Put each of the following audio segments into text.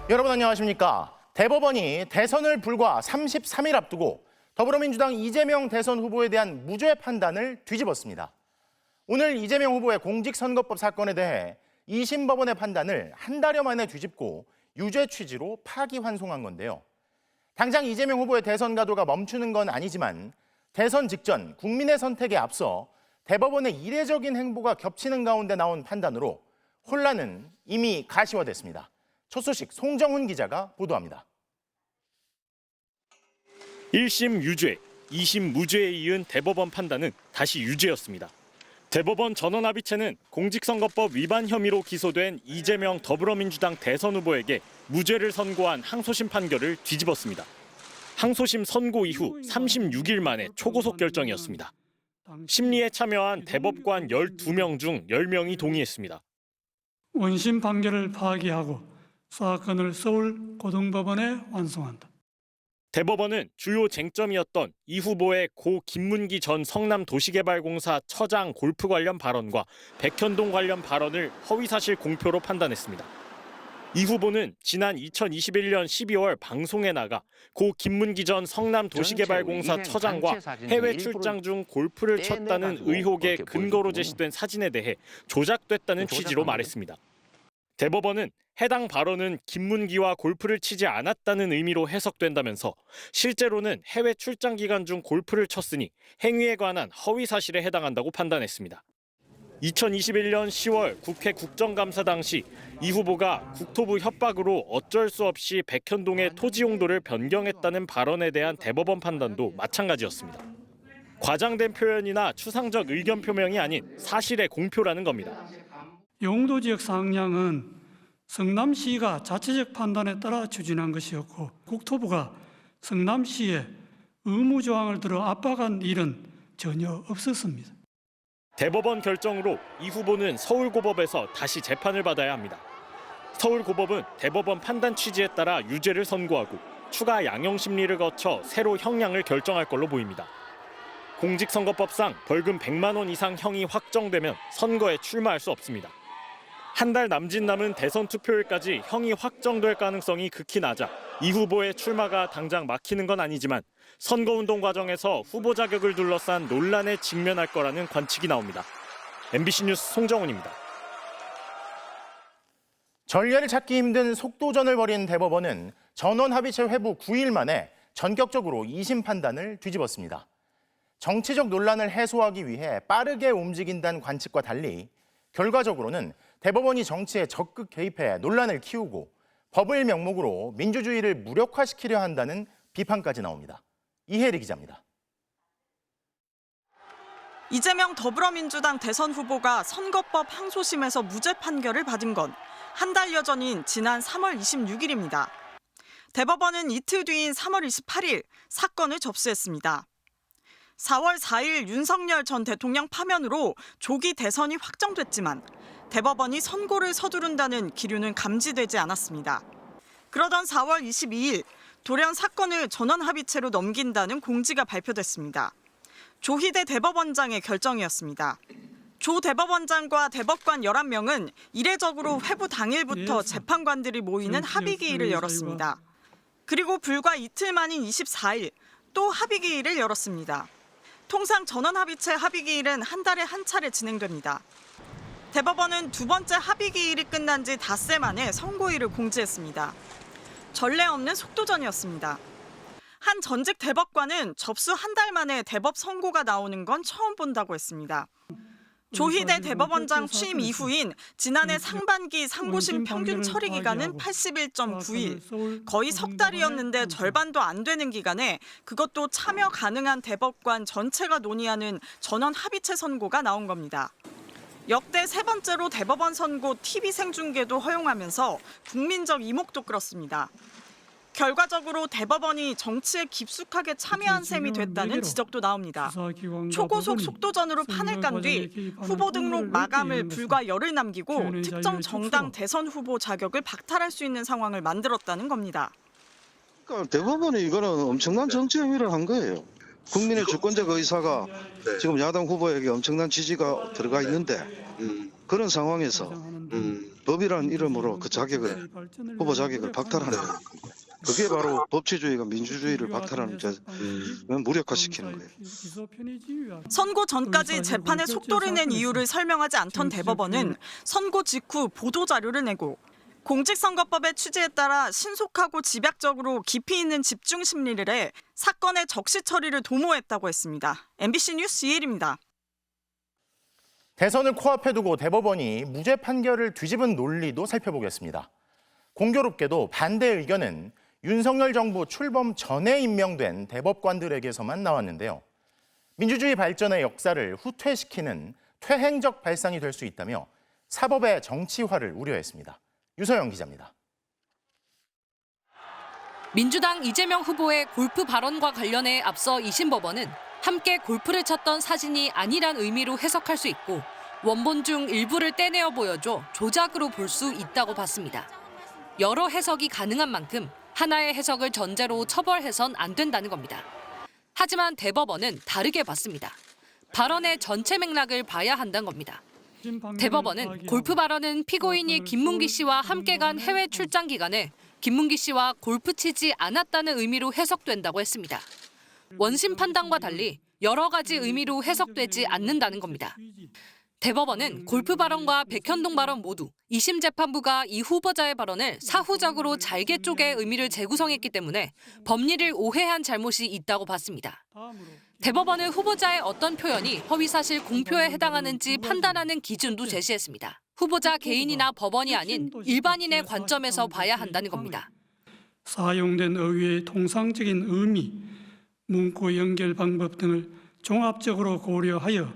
여러분 안녕하십니까? 대법원이 대선을 불과 33일 앞두고 더불어민주당 이재명 대선 후보에 대한 무죄 판단을 뒤집었습니다. 오늘 이재명 후보의 공직선거법 사건에 대해 2심 법원의 판단을 한 달여 만에 뒤집고 유죄 취지로 파기환송한 건데요. 당장 이재명 후보의 대선 가도가 멈추는 건 아니지만 대선 직전 국민의 선택에 앞서 대법원의 이례적인 행보가 겹치는 가운데 나온 판단으로 혼란은 이미 가시화됐습니다. 첫 소식 송정훈 기자가 보도합니다. 1심 유죄, 2심 무죄에 이은 대법원 판단은 다시 유죄였습니다. 대법원 전원합의체는 공직선거법 위반 혐의로 기소된 이재명 더불어민주당 대선 후보에게 무죄를 선고한 항소심 판결을 뒤집었습니다. 항소심 선고 이후 36일 만에 초고속 결정이었습니다. 심리에 참여한 대법관 12명 중 10명이 동의했습니다. 원심 판결을 파기하고 사건을 서울고등법원에 완송한다. 대법원은 주요 쟁점이었던 이 후보의 고 김문기 전 성남도시개발공사 처장 골프 관련 발언과 백현동 관련 발언을 허위사실 공표로 판단했습니다. 이 후보는 지난 2021년 12월 방송에 나가 고 김문기 전 성남도시개발공사 처장과 해외 출장 중 골프를 쳤다는 의혹의 근거로 제시된 사진에 대해 조작됐다는 취지로 말했습니다. 대법원은 해당 발언은 김문기와 골프를 치지 않았다는 의미로 해석된다면서 실제로는 해외 출장 기간 중 골프를 쳤으니 행위에 관한 허위 사실에 해당한다고 판단했습니다. 2021년 10월 국회 국정감사 당시 이 후보가 국토부 협박으로 어쩔 수 없이 백현동의 토지 용도를 변경했다는 발언에 대한 대법원 판단도 마찬가지였습니다. 과장된 표현이나 추상적 의견 표명이 아닌 사실의 공표라는 겁니다. 용도지역 상향은 성남시가 자체적 판단에 따라 추진한 것이었고 국토부가 성남시에 의무조항을 들어 압박한 일은 전혀 없었습니다. 대법원 결정으로 이 후보는 서울고법에서 다시 재판을 받아야 합니다. 서울고법은 대법원 판단 취지에 따라 유죄를 선고하고 추가 양형심리를 거쳐 새로 형량을 결정할 걸로 보입니다. 공직선거법상 벌금 100만 원 이상 형이 확정되면 선거에 출마할 수 없습니다. 한 달 남짓 남은 대선 투표일까지 형이 확정될 가능성이 극히 낮아 이 후보의 출마가 당장 막히는 건 아니지만 선거운동 과정에서 후보 자격을 둘러싼 논란에 직면할 거라는 관측이 나옵니다. MBC 뉴스 송정훈입니다. 전례를 찾기 힘든 속도전을 벌인 대법원은 전원합의체 회부 9일 만에 전격적으로 2심 판단을 뒤집었습니다. 정치적 논란을 해소하기 위해 빠르게 움직인다는 관측과 달리 결과적으로는 대법원이 정치에 적극 개입해 논란을 키우고 법을 명목으로 민주주의를 무력화시키려 한다는 비판까지 나옵니다. 이혜리 기자입니다. 이재명 더불어민주당 대선 후보가 선거법 항소심에서 무죄 판결을 받은 건 한 달여 전인 지난 3월 26일입니다. 대법원은 이틀 뒤인 3월 28일 사건을 접수했습니다. 4월 4일 윤석열 전 대통령 파면으로 조기 대선이 확정됐지만 대법원이 선고를 서두른다는 기류는 감지되지 않았습니다. 그러던 4월 22일 돌연 사건을 전원합의체로 넘긴다는 공지가 발표됐습니다. 조희대 대법원장의 결정이었습니다. 조 대법원장과 대법관 11명은 이례적으로 회부 당일부터 재판관들이 모이는 합의기일을 열었습니다. 그리고 불과 이틀 만인 24일 또 합의기일을 열었습니다. 통상 전원합의체 합의기일은 한 달에 한 차례 진행됩니다. 대법원은 두 번째 합의기일이 끝난 지 닷새 만에 선고일을 공지했습니다. 전례 없는 속도전이었습니다. 한 전직 대법관은 접수 한 달 만에 대법 선고가 나오는 건 처음 본다고 했습니다. 조희대 대법원장 취임 이후인 지난해 상반기 상고심 평균 처리 기간은 81.9일, 거의 석 달이었는데 절반도 안 되는 기간에 그것도 참여 가능한 대법관 전체가 논의하는 전원 합의체 선고가 나온 겁니다. 역대 세 번째로 대법원 선고 TV 생중계도 허용하면서 국민적 이목도 끌었습니다. 결과적으로 대법원이 정치에 깊숙하게 참여한 셈이 됐다는 지적도 나옵니다. 초고속 속도전으로 판을 깐 뒤 후보 등록 마감을 불과 열흘 남기고 특정 정당 대선 후보 자격을 박탈할 수 있는 상황을 만들었다는 겁니다. 그러니까 대법원이 이거는 엄청난 정치 행위를 한 거예요. 국민의 주권적 의사가 지금 야당 후보에게 엄청난 지지가 들어가 있는데 그런 상황에서 법이라는 이름으로 그 자격을, 후보 자격을 박탈하는 거예요. 그게 바로 법치주의가 민주주의를 박탈하는 무력화시키는 거예요. 선고 전까지 재판의 속도를 낸 이유를 설명하지 않던 대법원은 선고 직후 보도자료를 내고 공직선거법의 취지에 따라 신속하고 집약적으로 깊이 있는 집중 심리를 해 사건의 적시 처리를 도모했다고 했습니다. MBC 뉴스 이혜리입니다. 대선을 코앞에 두고 대법원이 무죄 판결을 뒤집은 논리도 살펴보겠습니다. 공교롭게도 반대 의견은 윤석열 정부 출범 전에 임명된 대법관들에게서만 나왔는데요. 민주주의 발전의 역사를 후퇴시키는 퇴행적 발상이 될 수 있다며 사법의 정치화를 우려했습니다. 유서영 기자입니다. 민주당 이재명 후보의 골프 발언과 관련해 앞서 2심 법원은 함께 골프를 쳤던 사진이 아니란 의미로 해석할 수 있고 원본 중 일부를 떼내어 보여줘 조작으로 볼 수 있다고 봤습니다. 여러 해석이 가능한 만큼 하나의 해석을 전제로 처벌해선 안 된다는 겁니다. 하지만 대법원은 다르게 봤습니다. 발언의 전체 맥락을 봐야 한다는 겁니다. 대법원은 골프 발언은 피고인이 김문기 씨와 함께 간 해외 출장 기간에 김문기 씨와 골프 치지 않았다는 의미로 해석된다고 했습니다. 원심 판단과 달리 여러 가지 의미로 해석되지 않는다는 겁니다. 대법원은 골프 발언과 백현동 발언 모두 2심 재판부가 이 후보자의 발언을 사후적으로 잘게 쪼개 의미를 재구성했기 때문에 법리를 오해한 잘못이 있다고 봤습니다. 대법원은 후보자의 어떤 표현이 허위사실 공표에 해당하는지 판단하는 기준도 제시했습니다. 후보자 개인이나 법원이 아닌 일반인의 관점에서 봐야 한다는 겁니다. 사용된 어휘의 통상적인 의미, 문구 연결 방법 등을 종합적으로 고려하여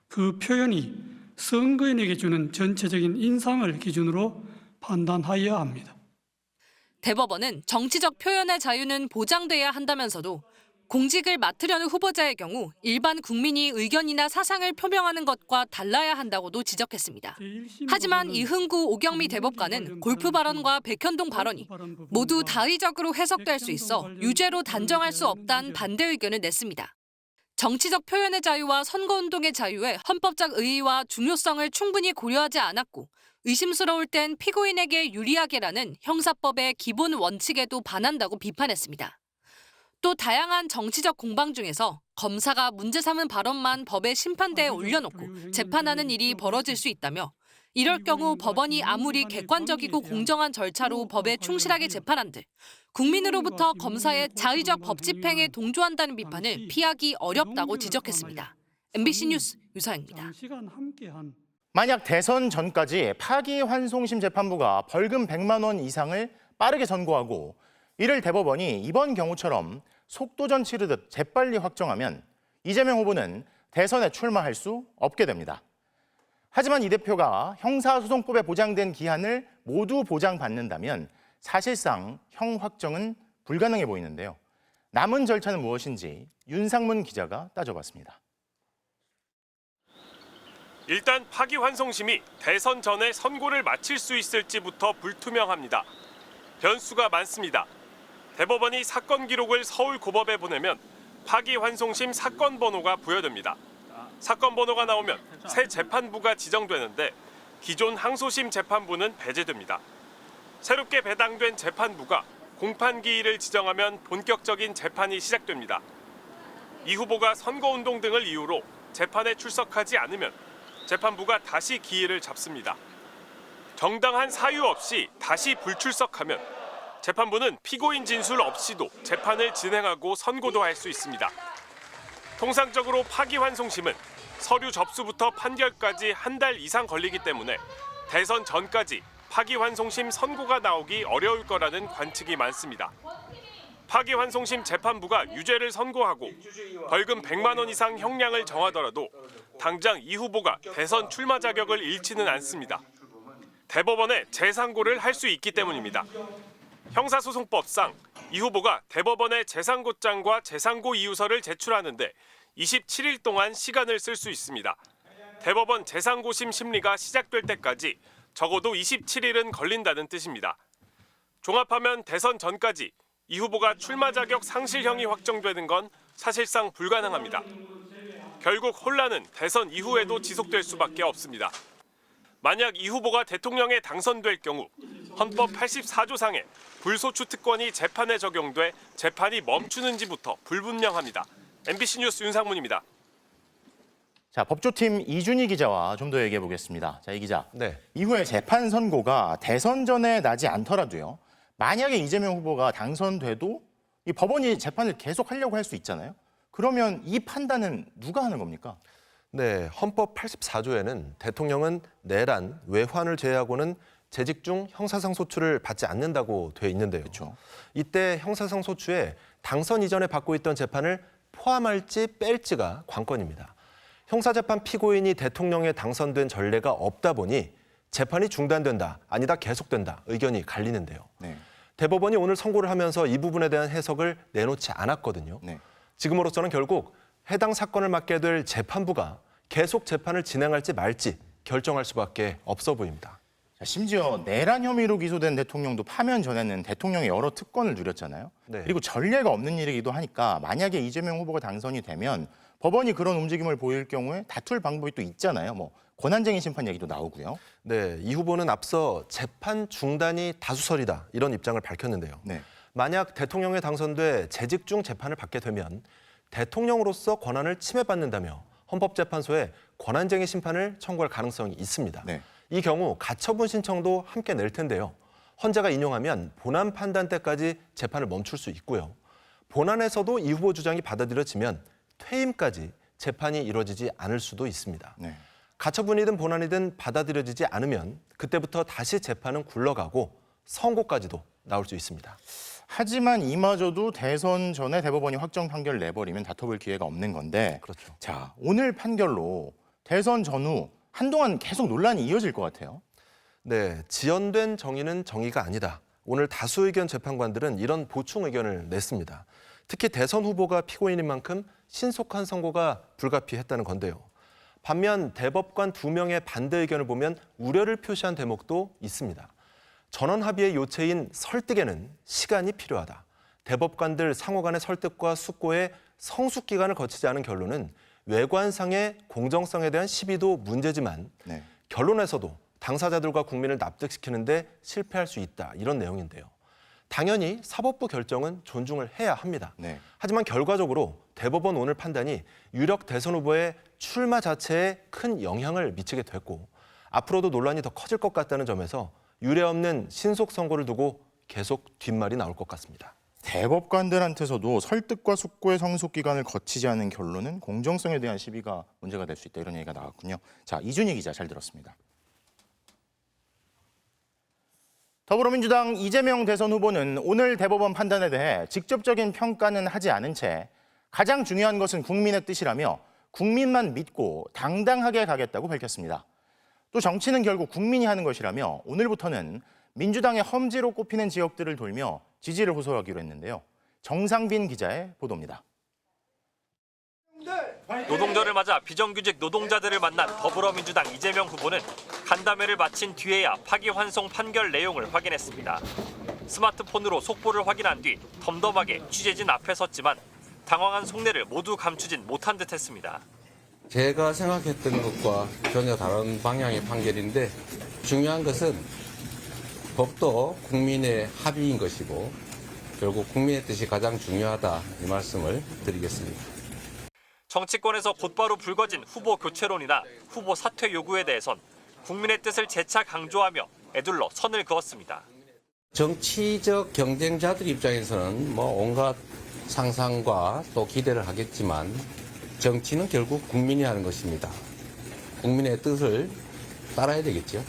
그 표현이 선거인에게 주는 전체적인 인상을 기준으로 판단하여야 합니다. 대법원은 정치적 표현의 자유는 보장돼야 한다면서도 공직을 맡으려는 후보자의 경우 일반 국민이 의견이나 사상을 표명하는 것과 달라야 한다고도 지적했습니다. 하지만 이흥구 오경미 대법관은 골프 발언과 백현동 발언이 모두 다의적으로 해석될 수 있어 유죄로 단정할 수 없다는 반대 의견을 냈습니다. 정치적 표현의 자유와 선거운동의 자유의 헌법적 의의와 중요성을 충분히 고려하지 않았고 의심스러울 땐 피고인에게 유리하게라는 형사법의 기본 원칙에도 반한다고 비판했습니다. 또 다양한 정치적 공방 중에서 검사가 문제 삼은 발언만 법의 심판대에 올려놓고 재판하는 일이 벌어질 수 있다며 이럴 경우 법원이 아무리 객관적이고 공정한 절차로 법에 충실하게 재판한들 국민으로부터 검사의 자의적 법 집행에 동조한다는 비판을 피하기 어렵다고 지적했습니다. MBC 뉴스 유서영입니다. 만약 대선 전까지 파기환송심 재판부가 벌금 100만 원 이상을 빠르게 선고하고 이를 대법원이 이번 경우처럼 속도전 치르듯 재빨리 확정하면 이재명 후보는 대선에 출마할 수 없게 됩니다. 하지만 이 대표가 형사소송법에 보장된 기한을 모두 보장받는다면 사실상 형 확정은 불가능해 보이는데요. 남은 절차는 무엇인지 윤상문 기자가 따져봤습니다. 일단 파기환송심이 대선 전에 선고를 마칠 수 있을지부터 불투명합니다. 변수가 많습니다. 대법원이 사건 기록을 서울고법에 보내면 파기환송심 사건 번호가 부여됩니다. 사건 번호가 나오면 새 재판부가 지정되는데 기존 항소심 재판부는 배제됩니다. 새롭게 배당된 재판부가 공판기일을 지정하면 본격적인 재판이 시작됩니다. 이 후보가 선거운동 등을 이유로 재판에 출석하지 않으면 재판부가 다시 기일을 잡습니다. 정당한 사유 없이 다시 불출석하면 재판부는 피고인 진술 없이도 재판을 진행하고 선고도 할 수 있습니다. 통상적으로 파기환송심은 서류 접수부터 판결까지 한 달 이상 걸리기 때문에 대선 전까지 파기환송심 선고가 나오기 어려울 거라는 관측이 많습니다. 파기환송심 재판부가 유죄를 선고하고 벌금 100만 원 이상 형량을 정하더라도 당장 이 후보가 대선 출마 자격을 잃지는 않습니다. 대법원에 재상고를 할 수 있기 때문입니다. 형사소송법상 이 후보가 대법원에 재상고장과 재상고 이유서를 제출하는데 27일 동안 시간을 쓸 수 있습니다. 대법원 재상고심 심리가 시작될 때까지 적어도 27일은 걸린다는 뜻입니다. 종합하면 대선 전까지 이 후보가 출마 자격 상실형이 확정되는 건 사실상 불가능합니다. 결국 혼란은 대선 이후에도 지속될 수밖에 없습니다. 만약 이 후보가 대통령에 당선될 경우 헌법 84조상의 불소추 특권이 재판에 적용돼 재판이 멈추는지부터 불분명합니다. MBC 뉴스 윤상문입니다. 자, 법조팀 이준희 기자와 좀 더 얘기해 보겠습니다. 자, 이 기자. 네. 이후에 재판 선고가 대선 전에 나지 않더라도요. 만약에 이재명 후보가 당선돼도 이 법원이 재판을 계속하려고 할 수 있잖아요. 그러면 이 판단은 누가 하는 겁니까? 네, 헌법 84조에는 대통령은 내란, 외환을 제외하고는 재직 중 형사상소추를 받지 않는다고 돼 있는데요. 그렇죠. 이때 형사상소추에 당선 이전에 받고 있던 재판을 포함할지 뺄지가 관건입니다. 형사재판 피고인이 대통령에 당선된 전례가 없다 보니 재판이 중단된다, 아니다 계속된다 의견이 갈리는데요. 네. 대법원이 오늘 선고를 하면서 이 부분에 대한 해석을 내놓지 않았거든요. 네. 지금으로서는 결국 해당 사건을 맡게 될 재판부가 계속 재판을 진행할지 말지 결정할 수밖에 없어 보입니다. 자, 심지어 내란 혐의로 기소된 대통령도 파면 전에는 대통령의 여러 특권을 누렸잖아요. 네. 그리고 전례가 없는 일이기도 하니까 만약에 이재명 후보가 당선이 되면 법원이 그런 움직임을 보일 경우에 다툴 방법이 또 있잖아요. 뭐 권한쟁의 심판 얘기도 나오고요. 네, 이 후보는 앞서 재판 중단이 다수설이다 이런 입장을 밝혔는데요. 네. 만약 대통령에 당선돼 재직 중 재판을 받게 되면 대통령으로서 권한을 침해받는다며 헌법재판소에 권한쟁의 심판을 청구할 가능성이 있습니다. 네. 이 경우 가처분 신청도 함께 낼 텐데요. 헌재가 인용하면 본안 판단 때까지 재판을 멈출 수 있고요. 본안에서도 이 후보 주장이 받아들여지면 퇴임까지 재판이 이뤄지지 않을 수도 있습니다. 네. 가처분이든 본안이든 받아들여지지 않으면 그때부터 다시 재판은 굴러가고 선고까지도 나올 수 있습니다. 하지만 이마저도 대선 전에 대법원이 확정 판결을 내버리면 다퉈볼 기회가 없는 건데 그렇죠. 자, 오늘 판결로 대선 전후 한동안 계속 논란이 이어질 것 같아요. 네, 지연된 정의는 정의가 아니다. 오늘 다수 의견 재판관들은 이런 보충 의견을 냈습니다. 특히 대선 후보가 피고인인 만큼 신속한 선고가 불가피했다는 건데요. 반면 대법관 2명의 반대 의견을 보면 우려를 표시한 대목도 있습니다. 전원 합의의 요체인 설득에는 시간이 필요하다. 대법관들 상호 간의 설득과 숙고에 성숙 기간을 거치지 않은 결론은 외관상의 공정성에 대한 시비도 문제지만 네. 결론에서도 당사자들과 국민을 납득시키는 데 실패할 수 있다. 이런 내용인데요. 당연히 사법부 결정은 존중을 해야 합니다. 네. 하지만 결과적으로 대법원 오늘 판단이 유력 대선 후보의 출마 자체에 큰 영향을 미치게 됐고 앞으로도 논란이 더 커질 것 같다는 점에서 유례없는 신속 선고를 두고 계속 뒷말이 나올 것 같습니다. 대법관들한테서도 설득과 숙고의 성숙 기간을 거치지 않은 결론은 공정성에 대한 시비가 문제가 될 수 있다. 이런 얘기가 나왔군요. 자, 이준희 기자 잘 들었습니다. 더불어민주당 이재명 대선 후보는 오늘 대법원 판단에 대해 직접적인 평가는 하지 않은 채 가장 중요한 것은 국민의 뜻이라며 국민만 믿고 당당하게 가겠다고 밝혔습니다. 또 정치는 결국 국민이 하는 것이라며 오늘부터는 민주당의 험지로 꼽히는 지역들을 돌며 지지를 호소하기로 했는데요. 정상빈 기자의 보도입니다. 노동절을 맞아 비정규직 노동자들을 만난 더불어민주당 이재명 후보는 간담회를 마친 뒤에야 파기환송 판결 내용을 확인했습니다. 스마트폰으로 속보를 확인한 뒤 덤덤하게 취재진 앞에 섰지만 당황한 속내를 모두 감추진 못한 듯했습니다. 제가 생각했던 것과 전혀 다른 방향의 판결인데 중요한 것은 법도 국민의 합의인 것이고 결국 국민의 뜻이 가장 중요하다 이 말씀을 드리겠습니다. 정치권에서 곧바로 불거진 후보 교체론이나 후보 사퇴 요구에 대해선 국민의 뜻을 재차 강조하며 애둘러 선을 그었습니다. 정치적 경쟁자들 입장에서는 온갖 상상과 또 기대를 하겠지만 정치는 결국 국민이 하는 것입니다. 국민의 뜻을 따라야 되겠죠.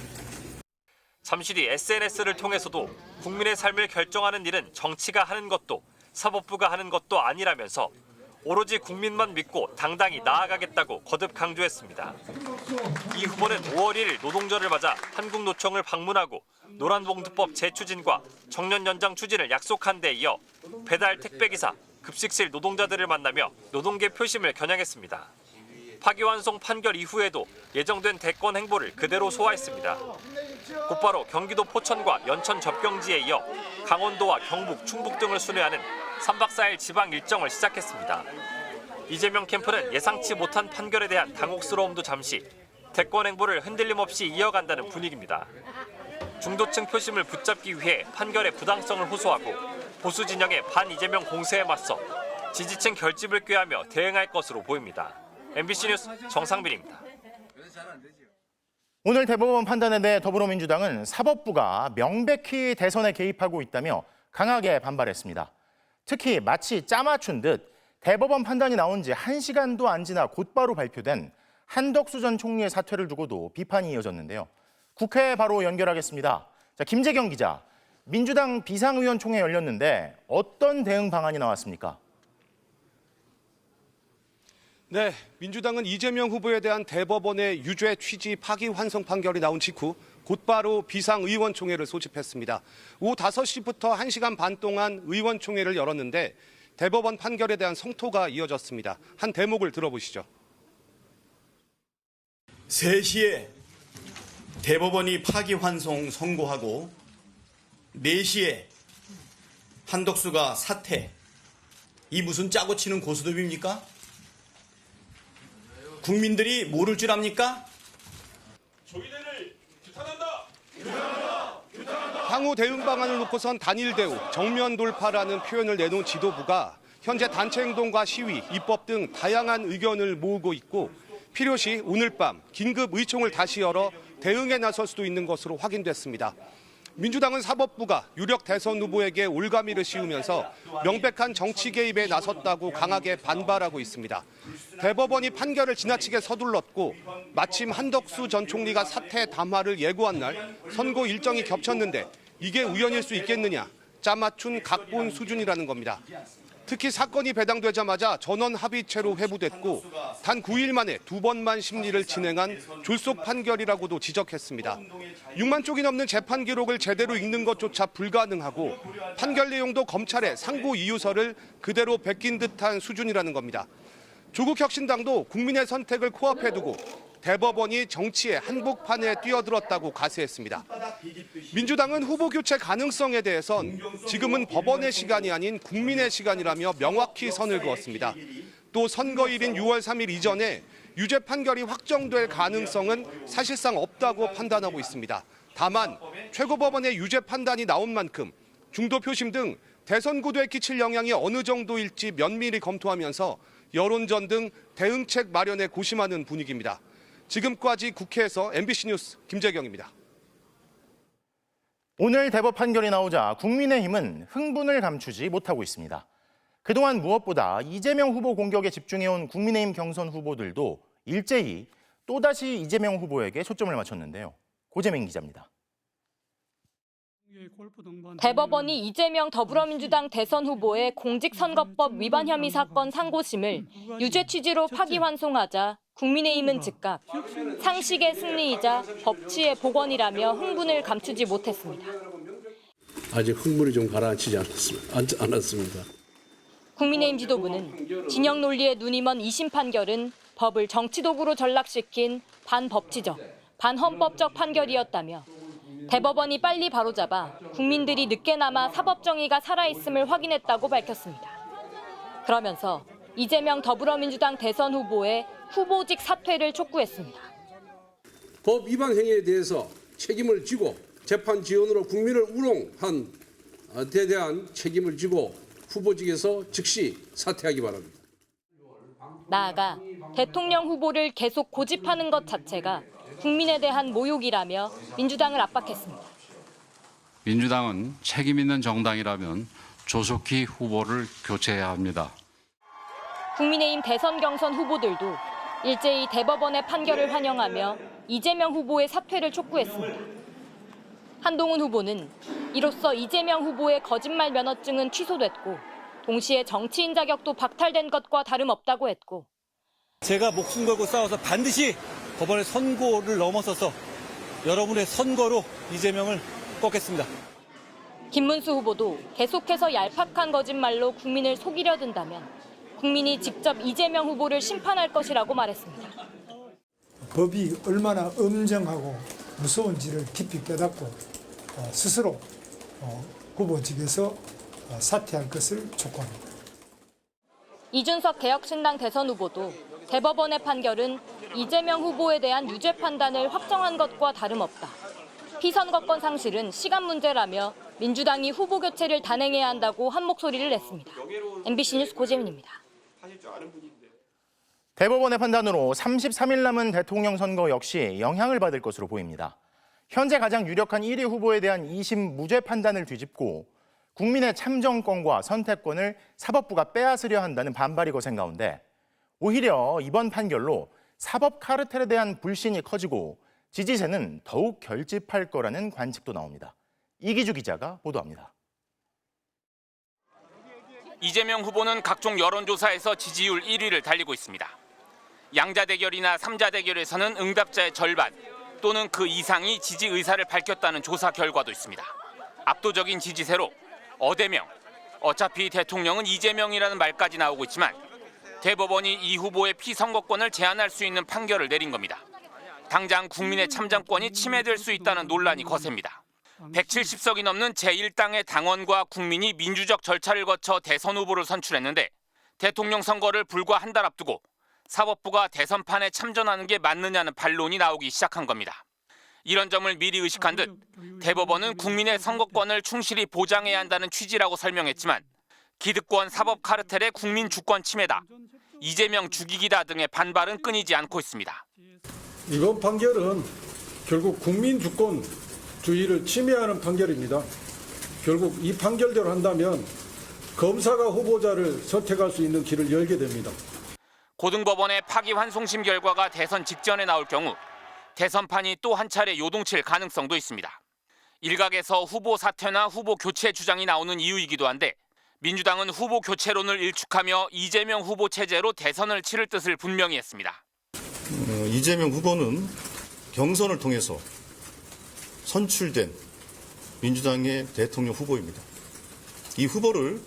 잠시 뒤 SNS를 통해서도 국민의 삶을 결정하는 일은 정치가 하는 것도 사법부가 하는 것도 아니라면서 오로지 국민만 믿고 당당히 나아가겠다고 거듭 강조했습니다. 이 후보는 5월 1일 노동절을 맞아 한국노총을 방문하고 노란봉투법 재추진과 정년 연장 추진을 약속한 데 이어 배달 택배기사, 급식실 노동자들을 만나며 노동계 표심을 겨냥했습니다. 파기환송 판결 이후에도 예정된 대권 행보를 그대로 소화했습니다. 곧바로 경기도 포천과 연천 접경지에 이어 강원도와 경북, 충북 등을 순회하는 3박 4일 지방 일정을 시작했습니다. 이재명 캠프는 예상치 못한 판결에 대한 당혹스러움도 잠시 대권 행보를 흔들림 없이 이어간다는 분위기입니다. 중도층 표심을 붙잡기 위해 판결의 부당성을 호소하고 보수 진영의 반 이재명 공세에 맞서 지지층 결집을 꾀하며 대응할 것으로 보입니다. MBC 뉴스 정상빈입니다. 오늘 대법원 판단에 대해 더불어민주당은 사법부가 명백히 대선에 개입하고 있다며 강하게 반발했습니다. 특히 마치 짜맞춘 듯 대법원 판단이 나온 지 1시간도 안 지나 곧바로 발표된 한덕수 전 총리의 사퇴를 두고도 비판이 이어졌는데요. 국회에 바로 연결하겠습니다. 자, 김재경 기자, 민주당 비상의원총회 열렸는데 어떤 대응 방안이 나왔습니까? 네, 민주당은 이재명 후보에 대한 대법원의 유죄 취지 파기환송 판결이 나온 직후 곧바로 비상의원총회를 소집했습니다. 오후 5시부터 1시간 반 동안 의원총회를 열었는데 대법원 판결에 대한 성토가 이어졌습니다. 한 대목을 들어보시죠. 3시에 대법원이 파기환송 선고하고 4시에 한덕수가 사퇴. 이 무슨 짜고 치는 고스톱입니까? 국민들이 모를 줄 압니까? 향후 대응 방안을 놓고선 단일 대우, 정면 돌파라는 표현을 내놓은 지도부가 현재 단체 행동과 시위, 입법 등 다양한 의견을 모으고 있고 필요시 오늘 밤 긴급 의총을 다시 열어 대응에 나설 수도 있는 것으로 확인됐습니다. 민주당은 사법부가 유력 대선 후보에게 올가미를 씌우면서 명백한 정치 개입에 나섰다고 강하게 반발하고 있습니다. 대법원이 판결을 지나치게 서둘렀고 마침 한덕수 전 총리가 사퇴 담화를 예고한 날 선고 일정이 겹쳤는데 이게 우연일 수 있겠느냐, 짜맞춘 각본 수준이라는 겁니다. 특히 사건이 배당되자마자 전원 합의체로 회부됐고 단 9일 만에 2번만 심리를 진행한 졸속 판결이라고도 지적했습니다. 6만 쪽이 넘는 재판 기록을 제대로 읽는 것조차 불가능하고 판결 내용도 검찰에 상고 이유서를 그대로 베낀 듯한 수준이라는 겁니다. 조국 혁신당도 국민의 선택을 코앞에 두고 대법원이 정치의 한복판에 뛰어들었다고 가세했습니다. 민주당은 후보 교체 가능성에 대해선 지금은 법원의 시간이 아닌 국민의 시간이라며 명확히 선을 그었습니다. 또 선거일인 6월 3일 이전에 유죄 판결이 확정될 가능성은 사실상 없다고 판단하고 있습니다. 다만 최고법원의 유죄 판단이 나온 만큼 중도 표심 등 대선 구도에 끼칠 영향이 어느 정도일지 면밀히 검토하면서 여론전 등 대응책 마련에 고심하는 분위기입니다. 지금까지 국회에서 MBC 뉴스 김재경입니다. 오늘 대법 판결이 나오자 국민의힘은 흥분을 감추지 못하고 있습니다. 그동안 무엇보다 이재명 후보 공격에 집중해온 국민의힘 경선 후보들도 일제히 또다시 이재명 후보에게 초점을 맞췄는데요. 고재민 기자입니다. 대법원이 이재명 더불어민주당 대선 후보의 공직선거법 위반 혐의 사건 상고심을 유죄 취지로 파기환송하자 국민의힘은 즉각 상식의 승리이자 법치의 복원이라며 흥분을 감추지 못했습니다. 아직 흥분이 좀 가라앉히지 않았습니다. 국민의힘 지도부는 진영 논리에 눈이 먼 2심 판결은 법을 정치 도구로 전락시킨 반법치적, 반헌법적 판결이었다며 대법원이 빨리 바로잡아 국민들이 늦게나마 사법정의가 살아있음을 확인했다고 밝혔습니다. 그러면서 이재명 더불어민주당 대선 후보의 후보직 사퇴를 촉구했습니다. 법 위반 행위에 대해서 책임을 지고 재판 지연으로 국민을 우롱한 데 대한 책임을 지고 후보직에서 즉시 사퇴하기 바랍니다. 나아가 대통령 후보를 계속 고집하는 것 자체가 국민에 대한 모욕이라며 민주당을 압박했습니다. 민주당은 책임 있는 정당이라면 조속히 후보를 교체해야 합니다. 국민의힘 대선 경선 후보들도 일제히 대법원의 판결을 환영하며 이재명 후보의 사퇴를 촉구했습니다. 한동훈 후보는 이로써 이재명 후보의 거짓말 면허증은 취소됐고 동시에 정치인 자격도 박탈된 것과 다름없다고 했고 제가 목숨 걸고 싸워서 반드시 법원의 선고를 넘어서서 여러분의 선거로 이재명을 꺾겠습니다. 김문수 후보도 계속해서 얄팍한 거짓말로 국민을 속이려 든다면 국민이 직접 이재명 후보를 심판할 것이라고 말했습니다. 법이 얼마나 엄정하고 무서운지를 깊이 깨닫고 스스로 후보직에서 사퇴할 것을 촉구합니다. 이준석 개혁신당 대선 후보도 대법원의 판결은 이재명 후보에 대한 유죄 판단을 확정한 것과 다름없다. 피선거권 상실은 시간 문제라며 민주당이 후보 교체를 단행해야 한다고 한 목소리를 냈습니다. MBC 뉴스 고재민입니다. 대법원의 판단으로 33일 남은 대통령 선거 역시 영향을 받을 것으로 보입니다. 현재 가장 유력한 1위 후보에 대한 2심 무죄 판단을 뒤집고 국민의 참정권과 선택권을 사법부가 빼앗으려 한다는 반발이 거센 가운데 오히려 이번 판결로 사법 카르텔에 대한 불신이 커지고 지지세는 더욱 결집할 거라는 관측도 나옵니다. 이기주 기자가 보도합니다. 이재명 후보는 각종 여론조사에서 지지율 1위를 달리고 있습니다. 양자 대결이나 삼자 대결에서는 응답자의 절반 또는 그 이상이 지지 의사를 밝혔다는 조사 결과도 있습니다. 압도적인 지지세로 어대명, 어차피 대통령은 이재명이라는 말까지 나오고 있지만 대법원이 이 후보의 피선거권을 제한할 수 있는 판결을 내린 겁니다. 당장 국민의 참정권이 침해될 수 있다는 논란이 거셉니다. 170석이 넘는 제1당의 당원과 국민이 민주적 절차를 거쳐 대선 후보를 선출했는데 대통령 선거를 불과 한 달 앞두고 사법부가 대선판에 참전하는 게 맞느냐는 반론이 나오기 시작한 겁니다. 이런 점을 미리 의식한 듯 대법원은 국민의 선거권을 충실히 보장해야 한다는 취지라고 설명했지만 기득권 사법 카르텔의 국민 주권 침해다, 이재명 죽이기다 등의 반발은 끊이지 않고 있습니다. 이번 판결은 결국 국민 주권주의를 침해하는 판결입니다. 결국 이 판결대로 한다면 검사가 후보자를 선택할 수 있는 길을 열게 됩니다. 고등법원의 파기환송심 결과가 대선 직전에 나올 경우 대선판이 또 한 차례 요동칠 가능성도 있습니다. 일각에서 후보 사퇴나 후보 교체 주장이 나오는 이유이기도 한데 민주당은 후보 교체론을 일축하며 이재명 후보 체제로 대선을 치를 뜻을 분명히 했습니다. 이재명 후보는 경선을 통해서 선출된 민주당의 대통령 후보입니다. 이 후보를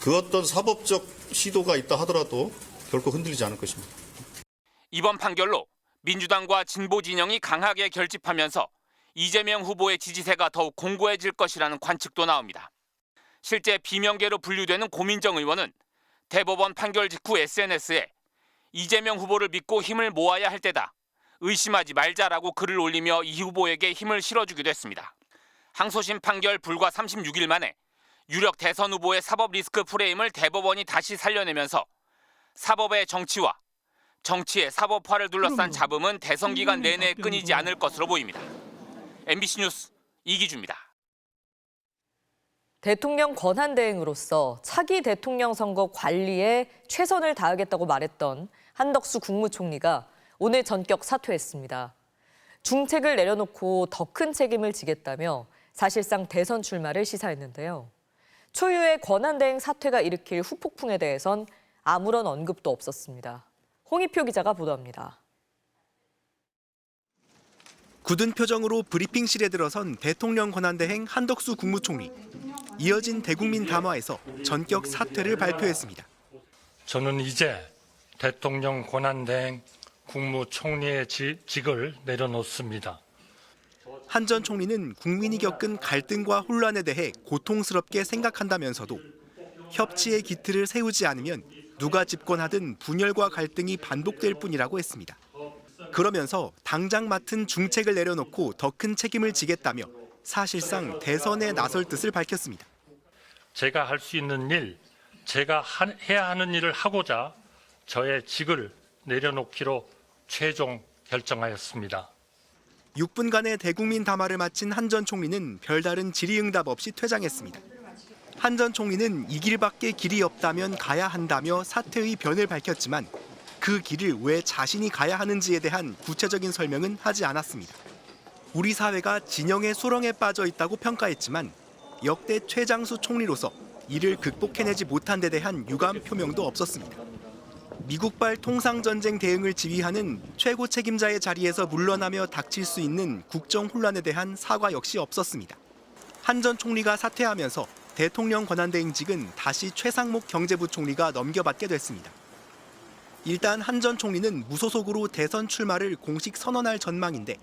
그 어떤 사법적 시도가 있다 하더라도 결코 흔들리지 않을 것입니다. 이번 판결로 민주당과 진보 진영이 강하게 결집하면서 이재명 후보의 지지세가 더욱 공고해질 것이라는 관측도 나옵니다. 실제 비명계로 분류되는 고민정 의원은 대법원 판결 직후 SNS에 이재명 후보를 믿고 힘을 모아야 할 때다, 의심하지 말자라고 글을 올리며 이 후보에게 힘을 실어주기도 했습니다. 항소심 판결 불과 36일 만에 유력 대선 후보의 사법 리스크 프레임을 대법원이 다시 살려내면서 사법의 정치와 정치의 사법화를 둘러싼 잡음은 대선 기간 내내 끊이지 않을 것으로 보입니다. MBC 뉴스 이기주입니다. 대통령 권한대행으로서 차기 대통령 선거 관리에 최선을 다하겠다고 말했던 한덕수 국무총리가 오늘 전격 사퇴했습니다. 중책을 내려놓고 더 큰 책임을 지겠다며 사실상 대선 출마를 시사했는데요. 초유의 권한대행 사퇴가 일으킬 후폭풍에 대해선 아무런 언급도 없었습니다. 홍익표 기자가 보도합니다. 굳은 표정으로 브리핑실에 들어선 대통령 권한대행 한덕수 국무총리. 이어진 대국민 담화에서 전격 사퇴를 발표했습니다. 저는 이제 대통령 권한대행 국무총리의 직을 내려놓습니다. 한 전 총리는 국민이 겪은 갈등과 혼란에 대해 고통스럽게 생각한다면서도 협치의 기틀을 세우지 않으면 누가 집권하든 분열과 갈등이 반복될 뿐이라고 했습니다. 그러면서 당장 맡은 중책을 내려놓고 더 큰 책임을 지겠다며 사실상 대선에 나설 뜻을 밝혔습니다. 제가 할 수 있는 일, 제가 해야 하는 일을 하고자 저의 직을 내려놓기로 최종 결정하였습니다. 6분간의 대국민 담화를 마친 한 전 총리는 별다른 질의응답 없이 퇴장했습니다. 한 전 총리는 이 길밖에 길이 없다면 가야 한다며 사퇴의 변을 밝혔지만 그 길을 왜 자신이 가야 하는지에 대한 구체적인 설명은 하지 않았습니다. 우리 사회가 진영의 수렁에 빠져 있다고 평가했지만 역대 최장수 총리로서 이를 극복해내지 못한 데 대한 유감 표명도 없었습니다. 미국발 통상전쟁 대응을 지휘하는 최고 책임자의 자리에서 물러나며 닥칠 수 있는 국정 혼란에 대한 사과 역시 없었습니다. 한 전 총리가 사퇴하면서 대통령 권한대행직은 다시 최상목 경제부총리가 넘겨받게 됐습니다. 일단 한 전 총리는 무소속으로 대선 출마를 공식 선언할 전망인데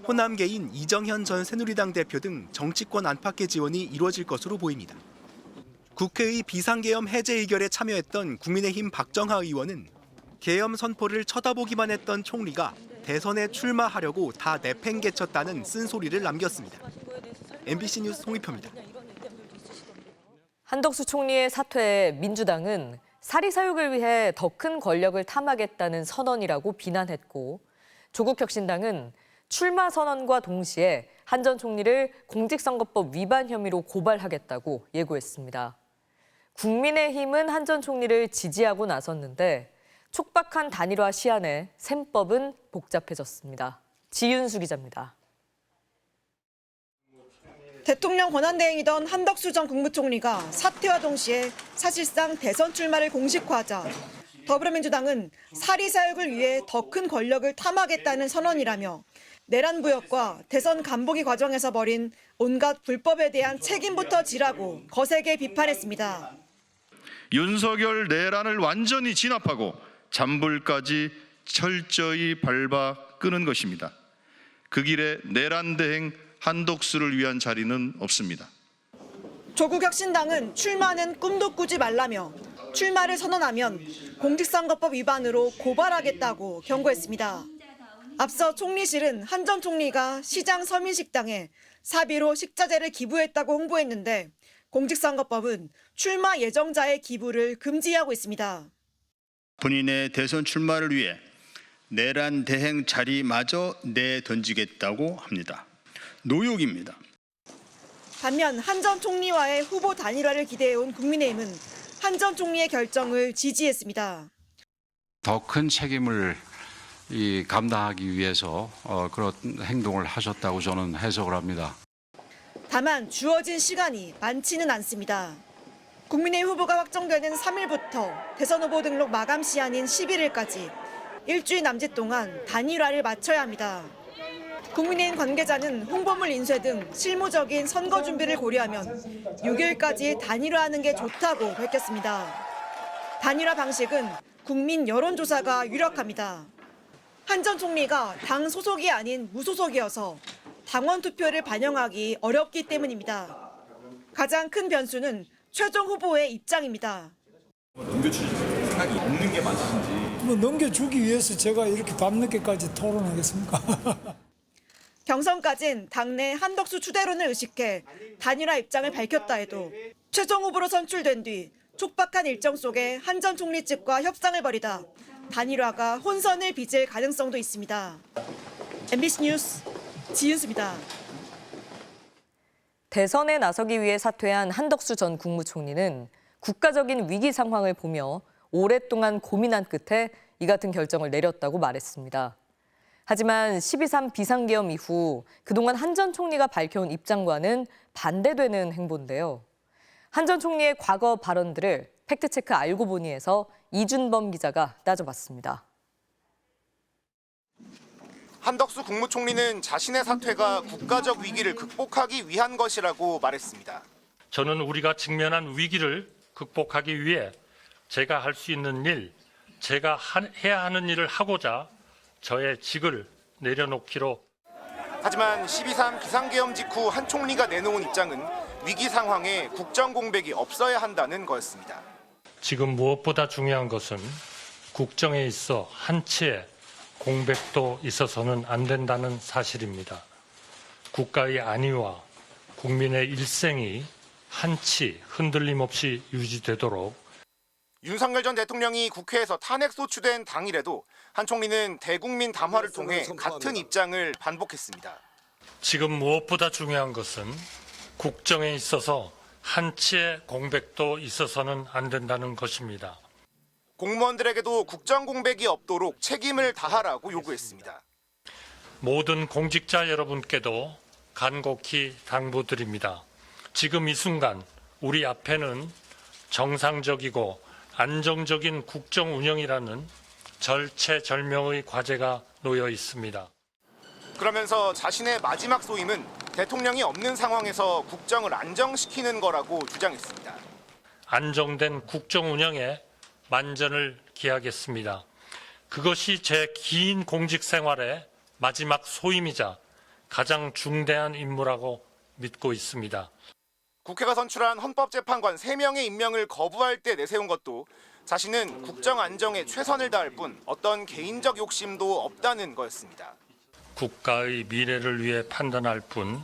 호남계인 이정현 전 새누리당 대표 등 정치권 안팎의 지원이 이루어질 것으로 보입니다. 국회의 비상계엄 해제 의결에 참여했던 국민의힘 박정하 의원은 계엄 선포를 쳐다보기만 했던 총리가 대선에 출마하려고 다 내팽개쳤다는 쓴소리를 남겼습니다. MBC 뉴스 송희표입니다. 한덕수 총리의 사퇴에 민주당은 사리사욕을 위해 더 큰 권력을 탐하겠다는 선언이라고 비난했고, 조국혁신당은 출마 선언과 동시에 한 전 총리를 공직선거법 위반 혐의로 고발하겠다고 예고했습니다. 국민의힘은 한 전 총리를 지지하고 나섰는데 촉박한 단일화 시안에 셈법은 복잡해졌습니다. 지윤수 기자입니다. 대통령 권한대행이던 한덕수 전 국무총리가 사퇴와 동시에 사실상 대선 출마를 공식화하자 더불어민주당은 사리사욕을 위해 더 큰 권력을 탐하겠다는 선언이라며 내란 부역과 대선 간보기 과정에서 벌인 온갖 불법에 대한 책임부터 지라고 거세게 비판했습니다. 윤석열 내란을 완전히 진압하고 잔불까지 철저히 밟아 끄는 것입니다. 그 길에 내란 대행 한덕수를 위한 자리는 없습니다. 조국혁신당은 출마는 꿈도 꾸지 말라며 출마를 선언하면 공직선거법 위반으로 고발하겠다고 경고했습니다. 앞서 총리실은 한 전 총리가 시장 서민식당에 사비로 식자재를 기부했다고 홍보했는데 공직선거법은 출마 예정자의 기부를 금지하고 있습니다. 본인의 대선 출마를 위해 내란 대행 자리마저 내던지겠다고 합니다. 노욕입니다. 반면 한 전 총리와의 후보 단일화를 기대해온 국민의힘은 한 전 총리의 결정을 지지했습니다. 더 큰 책임을 감당하기 위해서 그런 행동을 하셨다고 저는 해석을 합니다. 다만 주어진 시간이 많지는 않습니다. 국민의힘 후보가 확정되는 3일부터 대선 후보 등록 마감 시한인 11일까지 일주일 남짓 동안 단일화를 마쳐야 합니다. 국민의힘 관계자는 홍보물 인쇄 등 실무적인 선거 준비를 고려하면 6일까지 단일화하는 게 좋다고 밝혔습니다. 단일화 방식은 국민 여론조사가 유력합니다. 한 전 총리가 당 소속이 아닌 무소속이어서 당원 투표를 반영하기 어렵기 때문입니다. 가장 큰 변수는 최종 후보의 입장입니다. 넘겨주실 생각이 없는 게 맞으신지. 넘겨주기 위해서 제가 이렇게 밤늦게까지 토론하겠습니까? 경선까진 당내 한덕수 추대론을 의식해 단일화 입장을 밝혔다 해도 최종 후보로 선출된 뒤 촉박한 일정 속에 한 전 총리 측과 협상을 벌이다 단일화가 혼선을 빚을 가능성도 있습니다. MBC 뉴스 지윤수입니다. 대선에 나서기 위해 사퇴한 한덕수 전 국무총리는 국가적인 위기 상황을 보며 오랫동안 고민한 끝에 이 같은 결정을 내렸다고 말했습니다. 하지만 12.3 비상계엄 이후 그동안 한 전 총리가 밝혀온 입장과는 반대되는 행보인데요. 한 전 총리의 과거 발언들을 팩트체크 알고 보니에서 이준범 기자가 따져봤습니다. 한덕수 국무총리는 자신의 사퇴가 국가적 위기를 극복하기 위한 것이라고 말했습니다. 저는 우리가 직면한 위기를 극복하기 위해 제가 할 수 있는 일, 제가 해야 하는 일을 하고자 저의 직을 내려놓기로. 하지만 12.3 비상계엄 직후 한 총리가 내놓은 입장은 위기 상황에 국정 공백이 없어야 한다는 거였습니다. 지금 무엇보다 중요한 것은 국정에 있어 한치의 공백도 있어서는 안 된다는 사실입니다. 국가의 안위와 국민의 일생이 한치 흔들림 없이 유지되도록. 윤석열 전 대통령이 국회에서 탄핵 소추된 당일에도 한 총리는 대국민 담화를 통해 같은 입장을 반복했습니다. 지금 무엇보다 중요한 것은 국정에 있어서 한치의 공백도 있어서는 안 된다는 것입니다. 공무원들에게도 국정 공백이 없도록 책임을 다하라고 요구했습니다. 모든 공직자 여러분께도 간곡히 당부드립니다. 지금 이 순간 우리 앞에는 정상적이고 안정적인 국정 운영이라는 절체절명의 과제가 놓여 있습니다. 그러면서 자신의 마지막 소임은 대통령이 없는 상황에서 국정을 안정시키는 거라고 주장했습니다. 안정된 국정 운영에 만전을 기하겠습니다. 그것이 제 긴 공직 생활의 마지막 소임이자 가장 중대한 임무라고 믿고 있습니다. 국회가 선출한 헌법재판관 3명의 임명을 거부할 때 내세운 것도 자신은 국정 안정에 최선을 다할 뿐 어떤 개인적 욕심도 없다는 거였습니다. 국가의 미래를 위해 판단할 뿐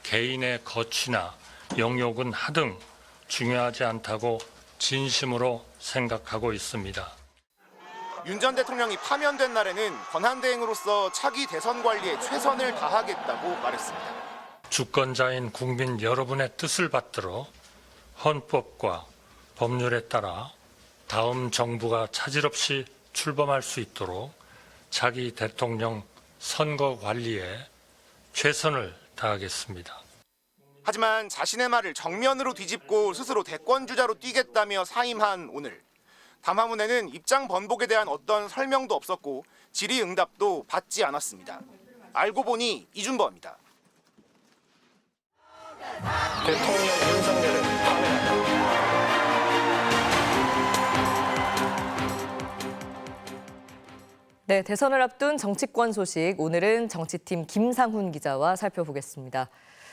개인의 거취나 영욕은 하등 중요하지 않다고 진심으로 생각하고 있습니다. 윤 전 대통령이 파면된 날에는 권한대행으로서 차기 대선 관리에 최선을 다하겠다고 말했습니다. 주권자인 국민 여러분의 뜻을 받들어 헌법과 법률에 따라 다음 정부가 차질 없이 출범할 수 있도록 차기 대통령 선거 관리에 최선을 다하겠습니다. 하지만 자신의 말을 정면으로 뒤집고 스스로 대권주자로 뛰겠다며 사임한 오늘. 담화문에는 입장 번복에 대한 어떤 설명도 없었고 질의응답도 받지 않았습니다. 알고 보니 이준범입니다. 대통령 윤석열을 파면한다. 네, 대선을 앞둔 정치권 소식, 오늘은 정치팀 김상훈 기자와 살펴보겠습니다.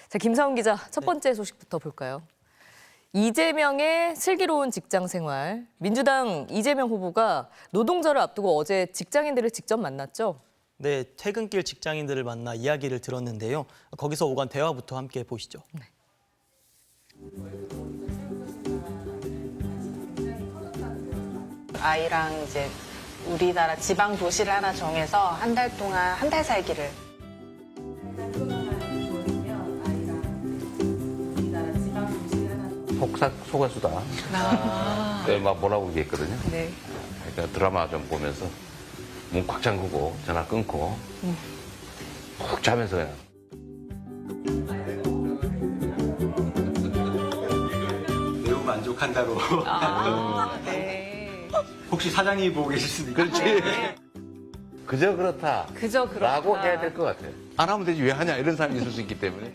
자, 김상훈 기자, 첫 번째 소식부터 볼까요? 이재명의 슬기로운 직장 생활. 민주당 이재명 후보가 노동절을 앞두고 어제 직장인들을 직접 만났죠? 네, 퇴근길 직장인들을 만나 이야기를 들었는데요. 거기서 오간 대화부터 함께 보시죠. 네. 아이랑 이제 우리나라 지방 도시를 하나 정해서 한 달 동안 한 달 살기를. 속았수다. 막 뭐라고 얘기했거든요. 네. 그러니까 드라마 좀 보면서 문 꽉 잠그고 전화 끊고 푹 자면서 그냥. 매우 만족한다로. 네. 혹시 사장님이 보고 계실 수도 있고. 그렇지. 그저 그렇다. 그저 그렇다. 라고 해야 될 것 같아요. 안 하면 되지 왜 하냐 이런 사람이 있을 수 있기 때문에.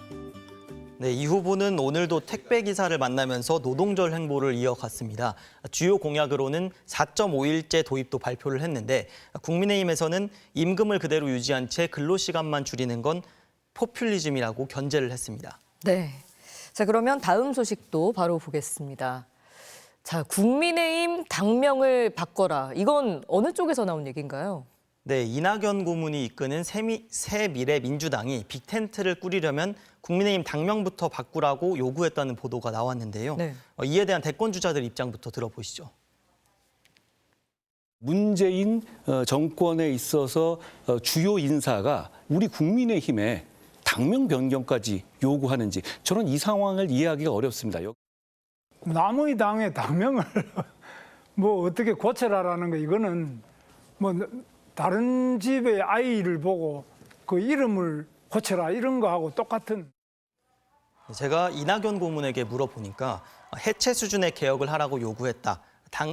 네, 이 후보는 오늘도 택배 기사를 만나면서 노동절 행보를 이어갔습니다. 주요 공약으로는 4.5일제 도입도 발표를 했는데 국민의힘에서는 임금을 그대로 유지한 채 근로시간만 줄이는 건 포퓰리즘이라고 견제를 했습니다. 네. 자, 그러면 다음 소식도 바로 보겠습니다. 자, 국민의힘 당명을 바꿔라. 이건 어느 쪽에서 나온 얘기인가요? 네, 이낙연 고문이 이끄는 새미래민주당이 빅텐트를 꾸리려면 국민의힘 당명부터 바꾸라고 요구했다는 보도가 나왔는데요. 네. 이에 대한 대권 주자들 입장부터 들어보시죠. 문재인 정권에 있어서 주요 인사가 우리 국민의힘에 당명 변경까지 요구하는지 저는 이 상황을 이해하기가 어렵습니다. 남의 당의 당명을 뭐 어떻게 고쳐라라는 거 이거는 뭐 다른 집의 아이를 보고 그 이름을 고쳐라 이런 거하고 똑같은. 제가 이낙연 고문에게 물어보니까 해체 수준의 개혁을 하라고 요구했다.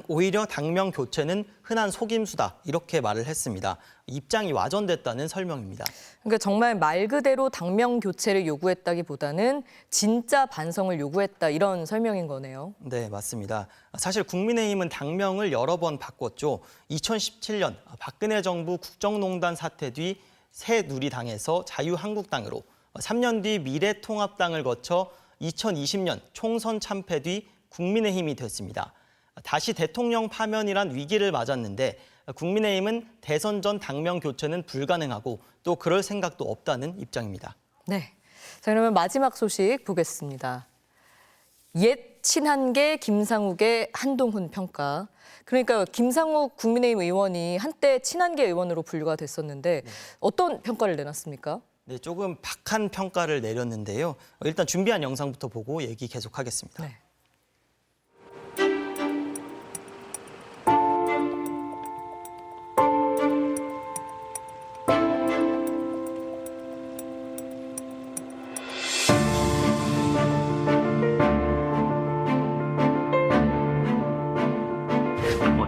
오히려 당명 교체는 흔한 속임수다. 이렇게 말을 했습니다. 입장이 와전됐다는 설명입니다. 그러니까 정말 말 그대로 당명 교체를 요구했다기보다는 진짜 반성을 요구했다 이런 설명인 거네요. 네, 맞습니다. 사실 국민의힘은 당명을 여러 번 바꿨죠. 2017년 박근혜 정부 국정농단 사태 뒤 새누리당에서 자유한국당으로, 3년 뒤 미래통합당을 거쳐 2020년 총선 참패 뒤 국민의힘이 됐습니다. 다시 대통령 파면이란 위기를 맞았는데 국민의힘은 대선 전 당명 교체는 불가능하고 또 그럴 생각도 없다는 입장입니다. 네. 자, 그러면 마지막 소식 보겠습니다. 옛 친한계 김상욱의 한동훈 평가. 그러니까 김상욱 국민의힘 의원이 한때 친한계 의원으로 분류가 됐었는데 어떤 평가를 내놨습니까? 네, 조금 박한 평가를 내렸는데요. 일단 준비한 영상부터 보고 얘기 계속하겠습니다. 네.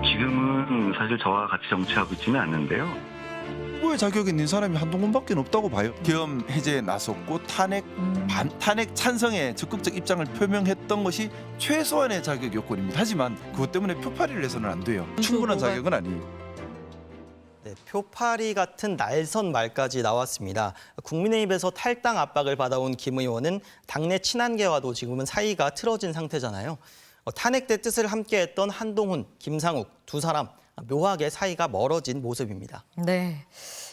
지금은 사실 저와 같이 정치하고 있지는 않는데요. 후보의 자격이 있는 사람이 한동훈밖에 없다고 봐요. 계엄 해제에 나섰고 탄핵 찬성에 적극적 입장을 표명했던 것이 최소한의 자격 요건입니다. 하지만 그것 때문에 표파리를 해서는 안 돼요. 충분한 자격은 아니에요. 네, 표파리 같은 날선 말까지 나왔습니다. 국민의힘에서 탈당 압박을 받아온 김 의원은 당내 친한계와도 지금은 사이가 틀어진 상태잖아요. 탄핵 때 뜻을 함께했던 한동훈, 김상욱 두 사람 묘하게 사이가 멀어진 모습입니다. 네,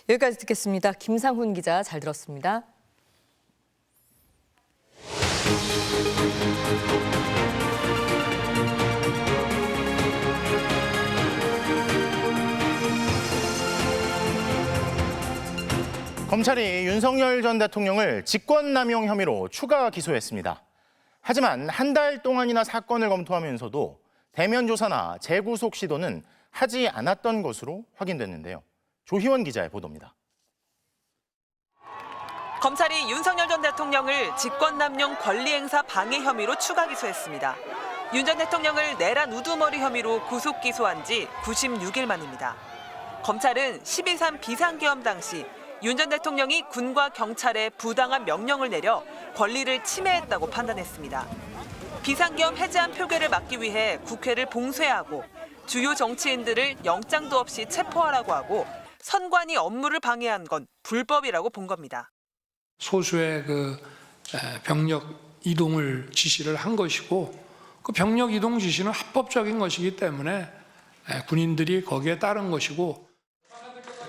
여기까지 듣겠습니다. 김상훈 기자 잘 들었습니다. 검찰이 윤석열 전 대통령을 직권남용 혐의로 추가 기소했습니다. 하지만 한 달 동안이나 사건을 검토하면서도 대면 조사나 재구속 시도는 하지 않았던 것으로 확인됐는데요. 조희원 기자의 보도입니다. 검찰이 윤석열 전 대통령을 직권남용 권리행사 방해 혐의로 추가 기소했습니다. 윤 전 대통령을 내란 우두머리 혐의로 구속 기소한 지 96일 만입니다. 검찰은 12.3 비상계엄 당시 윤 전 대통령이 군과 경찰에 부당한 명령을 내려 권리를 침해했다고 판단했습니다. 비상계엄 해제안 표결을 막기 위해 국회를 봉쇄하고 주요 정치인들을 영장도 없이 체포하라고 하고 선관위 업무를 방해한 건 불법이라고 본 겁니다. 소수의 병력 이동을 지시를 한 것이고 그 병력 이동 지시는 합법적인 것이기 때문에 군인들이 거기에 따른 것이고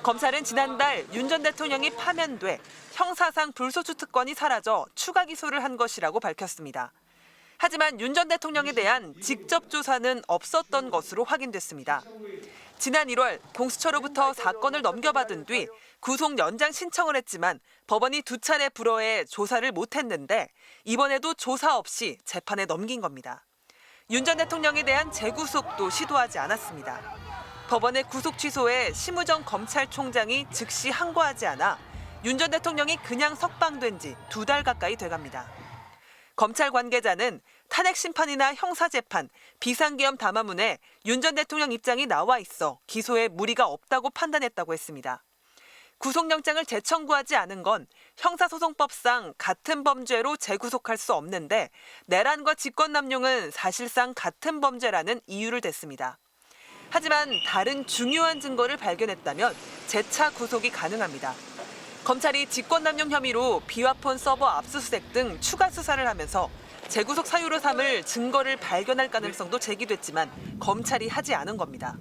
검찰은 지난달 윤 전 대통령이 파면돼 형사상 불소추 특권이 사라져 추가 기소를 한 것이라고 밝혔습니다. 하지만 윤 전 대통령에 대한 직접 조사는 없었던 것으로 확인됐습니다. 지난 1월 공수처로부터 사건을 넘겨받은 뒤 구속 연장 신청을 했지만 법원이 2차례 불허해 조사를 못했는데 이번에도 조사 없이 재판에 넘긴 겁니다. 윤 전 대통령에 대한 재구속도 시도하지 않았습니다. 법원의 구속 취소에 심우정 검찰총장이 즉시 항고하지 않아 윤 전 대통령이 그냥 석방된 지 2달 가까이 돼갑니다. 검찰 관계자는 탄핵 심판이나 형사재판, 비상계엄 담화문에 윤 전 대통령 입장이 나와 있어 기소에 무리가 없다고 판단했다고 했습니다. 구속영장을 재청구하지 않은 건 형사소송법상 같은 범죄로 재구속할 수 없는데 내란과 직권남용은 사실상 같은 범죄라는 이유를 댔습니다. 하지만 다른 중요한 증거를 발견했다면 재차 구속이 가능합니다. 검찰이 직권남용 혐의로 비화폰 서버 압수수색 등 추가 수사를 하면서 재구속 사유로 삼을 증거를 발견할 가능성도 제기됐지만 검찰이 하지 않은 겁니다.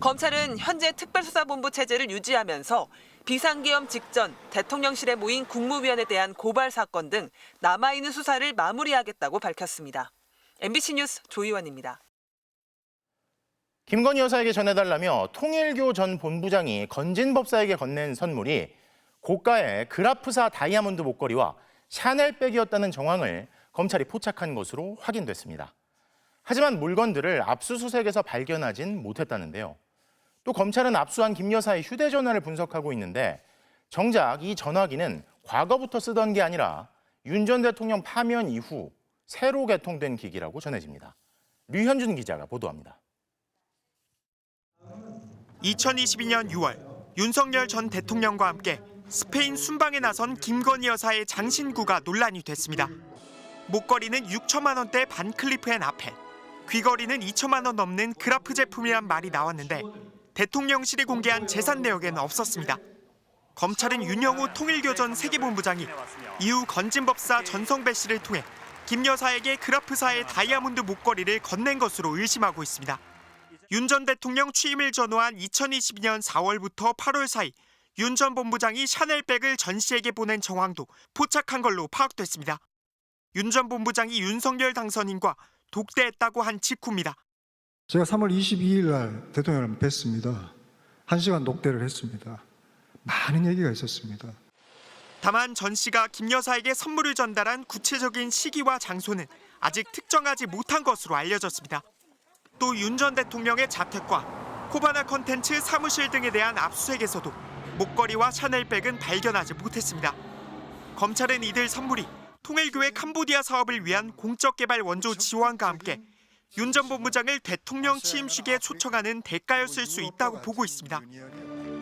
검찰은 현재 특별수사본부 체제를 유지하면서 비상계엄 직전 대통령실에 모인 국무위원에 대한 고발 사건 등 남아있는 수사를 마무리하겠다고 밝혔습니다. MBC 뉴스 조희원입니다. 김건희 여사에게 전해달라며 통일교 전 본부장이 건진 법사에게 건넨 선물이 고가의 그라프사 다이아몬드 목걸이와 샤넬백이었다는 정황을 검찰이 포착한 것으로 확인됐습니다. 하지만 물건들을 압수수색에서 발견하진 못했다는데요. 또 검찰은 압수한 김 여사의 휴대전화를 분석하고 있는데 정작 이 전화기는 과거부터 쓰던 게 아니라 윤 전 대통령 파면 이후 새로 개통된 기기라고 전해집니다. 류현준 기자가 보도합니다. 2022년 6월 윤석열 전 대통령과 함께 스페인 순방에 나선 김건희 여사의 장신구가 논란이 됐습니다. 목걸이는 6천만 원대 반클리프 앤 아펠, 귀걸이는 2천만 원 넘는 그라프 제품이란 말이 나왔는데 대통령실이 공개한 재산 내역에는 없었습니다. 검찰은 윤영호 통일교 전 세계본부장이 이후 건진법사 전성배 씨를 통해 김 여사에게 그라프사의 다이아몬드 목걸이를 건넨 것으로 의심하고 있습니다. 윤 전 대통령 취임을 전후한 2022년 4월부터 8월 사이 윤 전 본부장이 샤넬백을 전 씨에게 보낸 정황도 포착한 걸로 파악됐습니다. 윤 전 본부장이 윤석열 당선인과 독대했다고 한 직후입니다. 제가 3월 22일 날 대통령을 뵀습니다. 1시간 독대를 했습니다. 많은 얘기가 있었습니다. 다만 전 씨가 김 여사에게 선물을 전달한 구체적인 시기와 장소는 아직 특정하지 못한 것으로 알려졌습니다. 또 윤 전 대통령의 자택과 코바나 컨텐츠 사무실 등에 대한 압수수색에서도 목걸이와 샤넬백은 발견하지 못했습니다. 검찰은 이들 선물이 통일교의 캄보디아 사업을 위한 공적개발 원조 지원과 함께 윤 전 본부장을 대통령 취임식에 초청하는 대가였을 수 있다고 보고 있습니다.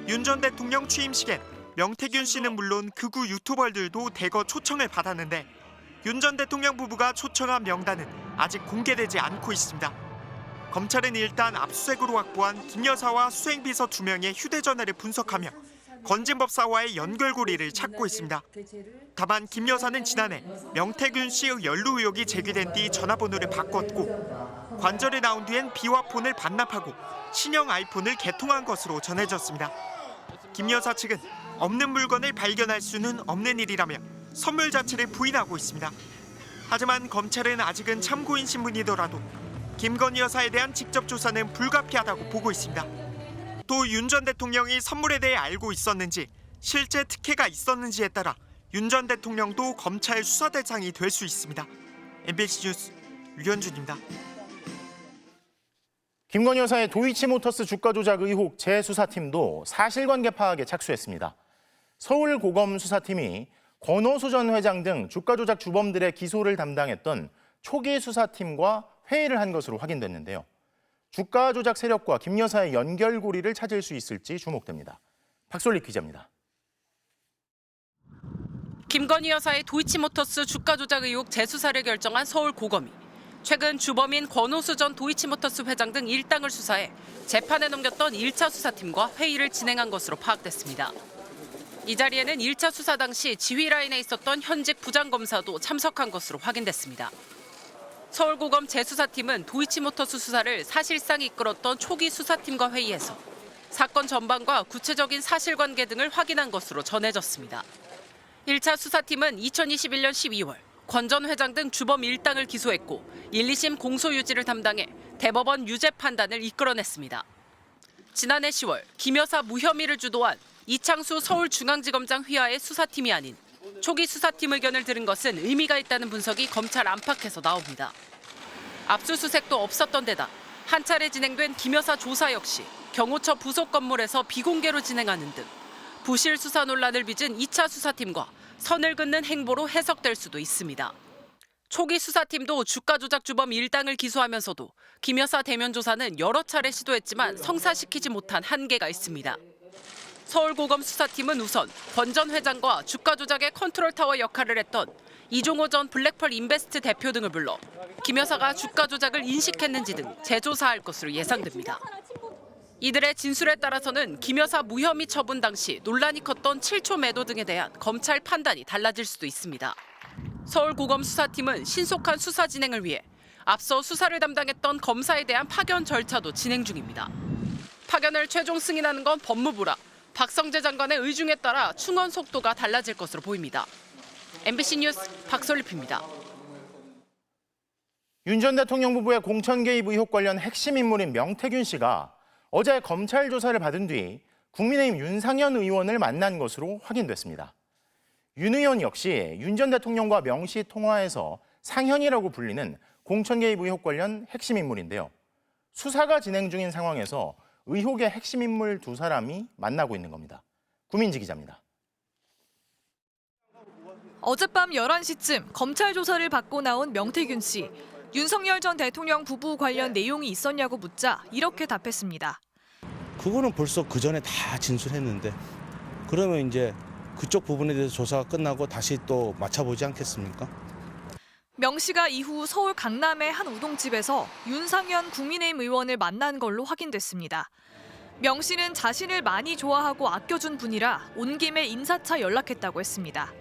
윤 전 대통령 취임식엔 명태균 씨는 물론 극우 유튜버들도 대거 초청을 받았는데 윤 전 대통령 부부가 초청한 명단은 아직 공개되지 않고 있습니다. 검찰은 일단 압수수색으로 확보한 김 여사와 수행비서 2명의 휴대전화를 분석하며 건진법사와의 연결고리를 찾고 있습니다. 다만 김 여사는 지난해 명태균 씨의 연루 의혹이 제기된 뒤 전화번호를 바꿨고 관절이 나온 뒤엔 비화폰을 반납하고 신형 아이폰을 개통한 것으로 전해졌습니다. 김 여사 측은 없는 물건을 발견할 수는 없는 일이라며 선물 자체를 부인하고 있습니다. 하지만 검찰은 아직은 참고인 신분이더라도 김건희 여사에 대한 직접 조사는 불가피하다고 보고 있습니다. 또 윤 전 대통령이 선물에 대해 알고 있었는지 실제 특혜가 있었는지에 따라 윤 전 대통령도 검찰 수사 대상이 될 수 있습니다. MBC 뉴스 유현준입니다. 김건희 여사의 도이치모터스 주가 조작 의혹 재수사팀도 사실관계 파악에 착수했습니다. 서울고검 수사팀이 권오수 전 회장 등 주가 조작 주범들의 기소를 담당했던 초기 수사팀과 회의를 한 것으로 확인됐는데요. 주가 조작 세력과 김 여사의 연결고리를 찾을 수 있을지 주목됩니다. 박솔립 기자입니다. 김건희 여사의 도이치모터스 주가 조작 의혹 재수사를 결정한 서울고검이 최근 주범인 권오수 전 도이치모터스 회장 등 일당을 수사해 재판에 넘겼던 1차 수사팀과 회의를 진행한 것으로 파악됐습니다. 이 자리에는 1차 수사 당시 지휘 라인에 있었던 현직 부장검사도 참석한 것으로 확인됐습니다. 서울고검 재수사팀은 도이치모터스 수사를 사실상 이끌었던 초기 수사팀과 회의해서 사건 전반과 구체적인 사실관계 등을 확인한 것으로 전해졌습니다. 1차 수사팀은 2021년 12월 권 전 회장 등 주범 일당을 기소했고 1, 2심 공소 유지를 담당해 대법원 유죄 판단을 이끌어냈습니다. 지난해 10월 김 여사 무혐의를 주도한 이창수 서울중앙지검장 휘하의 수사팀이 아닌 초기 수사팀 의견을 들은 것은 의미가 있다는 분석이 검찰 안팎에서 나옵니다. 압수수색도 없었던 데다 한 차례 진행된 김 여사 조사 역시 경호처 부속 건물에서 비공개로 진행하는 등 부실 수사 논란을 빚은 2차 수사팀과 선을 긋는 행보로 해석될 수도 있습니다. 초기 수사팀도 주가 조작 주범 일당을 기소하면서도 김 여사 대면 조사는 여러 차례 시도했지만 성사시키지 못한 한계가 있습니다. 서울고검 수사팀은 우선 권 전 회장과 주가 조작의 컨트롤타워 역할을 했던 이종호 전 블랙펄 인베스트 대표 등을 불러 김 여사가 주가 조작을 인식했는지 등 재조사할 것으로 예상됩니다. 이들의 진술에 따라서는 김 여사 무혐의 처분 당시 논란이 컸던 7초 매도 등에 대한 검찰 판단이 달라질 수도 있습니다. 서울고검 수사팀은 신속한 수사 진행을 위해 앞서 수사를 담당했던 검사에 대한 파견 절차도 진행 중입니다. 파견을 최종 승인하는 건 법무부라 박성재 장관의 의중에 따라 충원 속도가 달라질 것으로 보입니다. MBC 뉴스 박솔립입니다. 윤 전 대통령 부부의 공천 개입 의혹 관련 핵심 인물인 명태균 씨가 어제 검찰 조사를 받은 뒤 국민의힘 윤상현 의원을 만난 것으로 확인됐습니다. 윤 의원 역시 윤 전 대통령과 명시 통화에서 상현이라고 불리는 공천 개입 의혹 관련 핵심 인물인데요. 수사가 진행 중인 상황에서 의혹의 핵심 인물 두 사람이 만나고 있는 겁니다. 구민지 기자입니다. 어젯밤 11시쯤 검찰 조사를 받고 나온 명태균 씨. 윤석열 전 대통령 부부 관련 내용이 있었냐고 묻자 이렇게 답했습니다. 그거는 벌써 그 전에 다 진술했는데 그러면 이제 그쪽 부분에 대해서 조사가 끝나고 다시 또 맞춰보지 않겠습니까? 명 씨가 이후 서울 강남의 한 우동집에서 윤상현 국민의힘 의원을 만난 걸로 확인됐습니다. 명 씨는 자신을 많이 좋아하고 아껴준 분이라 온 김에 인사차 연락했다고 했습니다.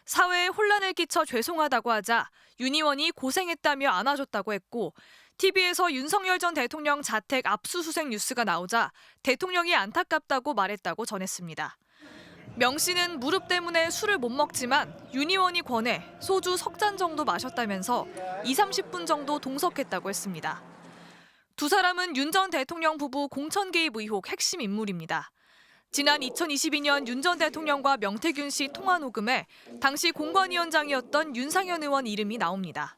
사회에 혼란을 끼쳐 죄송하다고 하자 윤 의원이 고생했다며 안아줬다고 했고 TV에서 윤석열 전 대통령 자택 압수수색 뉴스가 나오자 대통령이 안타깝다고 말했다고 전했습니다. 명 씨는 무릎 때문에 술을 못 먹지만 윤 의원이 권해 소주 3잔 정도 마셨다면서 20-30분 정도 동석했다고 했습니다. 두 사람은 윤 전 대통령 부부 공천 개입 의혹 핵심 인물입니다. 지난 2022년 윤 전 대통령과 명태균 씨 통화 녹음에 당시 공관위원장이었던 윤상현 의원 이름이 나옵니다.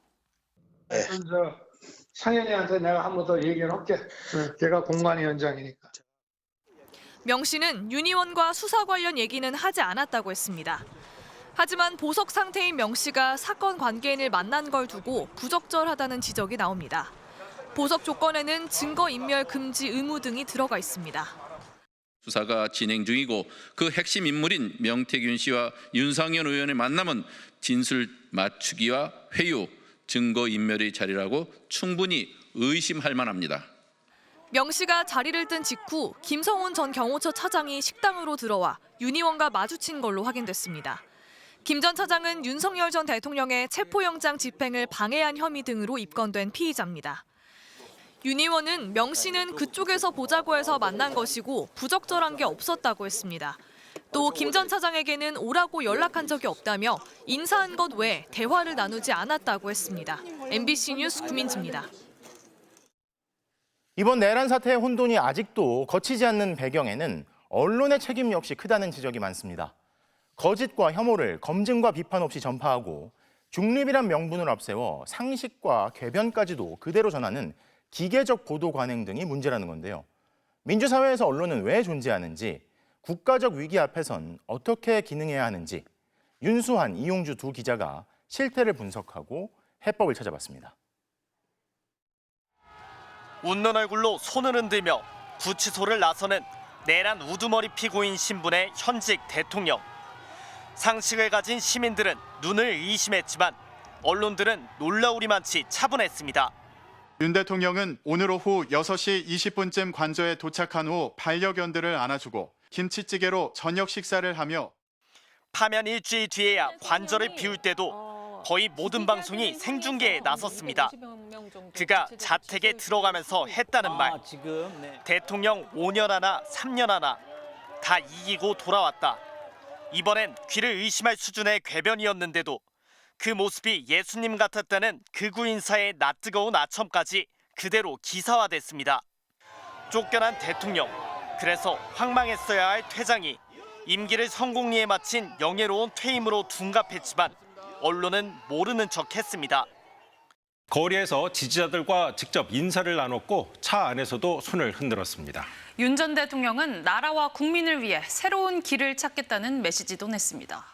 상현이한테 내가 한 번 더 얘기를 할게. 걔가 공관위원장이니까. 명 씨는 윤 의원과 수사 관련 얘기는 하지 않았다고 했습니다. 하지만 보석 상태인 명 씨가 사건 관계인을 만난 걸 두고 부적절하다는 지적이 나옵니다. 보석 조건에는 증거인멸 금지 의무 등이 들어가 있습니다. 수사가 진행 중이고 그 핵심 인물인 명태균 씨와 윤상현 의원의 만남은 진술 맞추기와 회유, 증거인멸의 자리라고 충분히 의심할 만합니다. 명 씨가 자리를 뜬 직후 김성훈 전 경호처 차장이 식당으로 들어와 윤 의원과 마주친 걸로 확인됐습니다. 김 전 차장은 윤석열 전 대통령의 체포영장 집행을 방해한 혐의 등으로 입건된 피의자입니다. 윤 의원은 명 씨는 그쪽에서 보자고 해서 만난 것이고 부적절한 게 없었다고 했습니다. 또 김 전 차장에게는 오라고 연락한 적이 없다며 인사한 것 외에 대화를 나누지 않았다고 했습니다. MBC 뉴스 구민지입니다. 이번 내란 사태의 혼돈이 아직도 거치지 않는 배경에는 언론의 책임 역시 크다는 지적이 많습니다. 거짓과 혐오를 검증과 비판 없이 전파하고 중립이란 명분을 앞세워 상식과 궤변까지도 그대로 전하는 기계적 보도 관행 등이 문제라는 건데요. 민주사회에서 언론은 왜 존재하는지, 국가적 위기 앞에선 어떻게 기능해야 하는지 윤수환, 이용주 두 기자가 실태를 분석하고 해법을 찾아봤습니다. 웃는 얼굴로 손을 흔들며 구치소를 나서는 내란 우두머리 피고인 신분의 현직 대통령. 상식을 가진 시민들은 눈을 의심했지만 언론들은 놀라우리만치 차분했습니다. 윤 대통령은 오늘 오후 6시 20분쯤 관저에 도착한 후 반려견들을 안아주고 김치찌개로 저녁 식사를 하며 파면 일주일 뒤에야 관저를 비울 때도 거의 모든 방송이 생중계에 나섰습니다. 그가 자택에 들어가면서 했다는 말. 대통령 5년 하나 3년 하나 다 이기고 돌아왔다. 이번엔 귀를 의심할 수준의 궤변이었는데도 그 모습이 예수님 같았다는 극우 인사의 낯뜨거운 아첨까지 그대로 기사화됐습니다. 쫓겨난 대통령, 그래서 황망했어야 할 퇴장이 임기를 성공리에 마친 영예로운 퇴임으로 둔갑했지만 언론은 모르는 척했습니다. 거리에서 지지자들과 직접 인사를 나눴고 차 안에서도 손을 흔들었습니다. 윤 전 대통령은 나라와 국민을 위해 새로운 길을 찾겠다는 메시지도 냈습니다.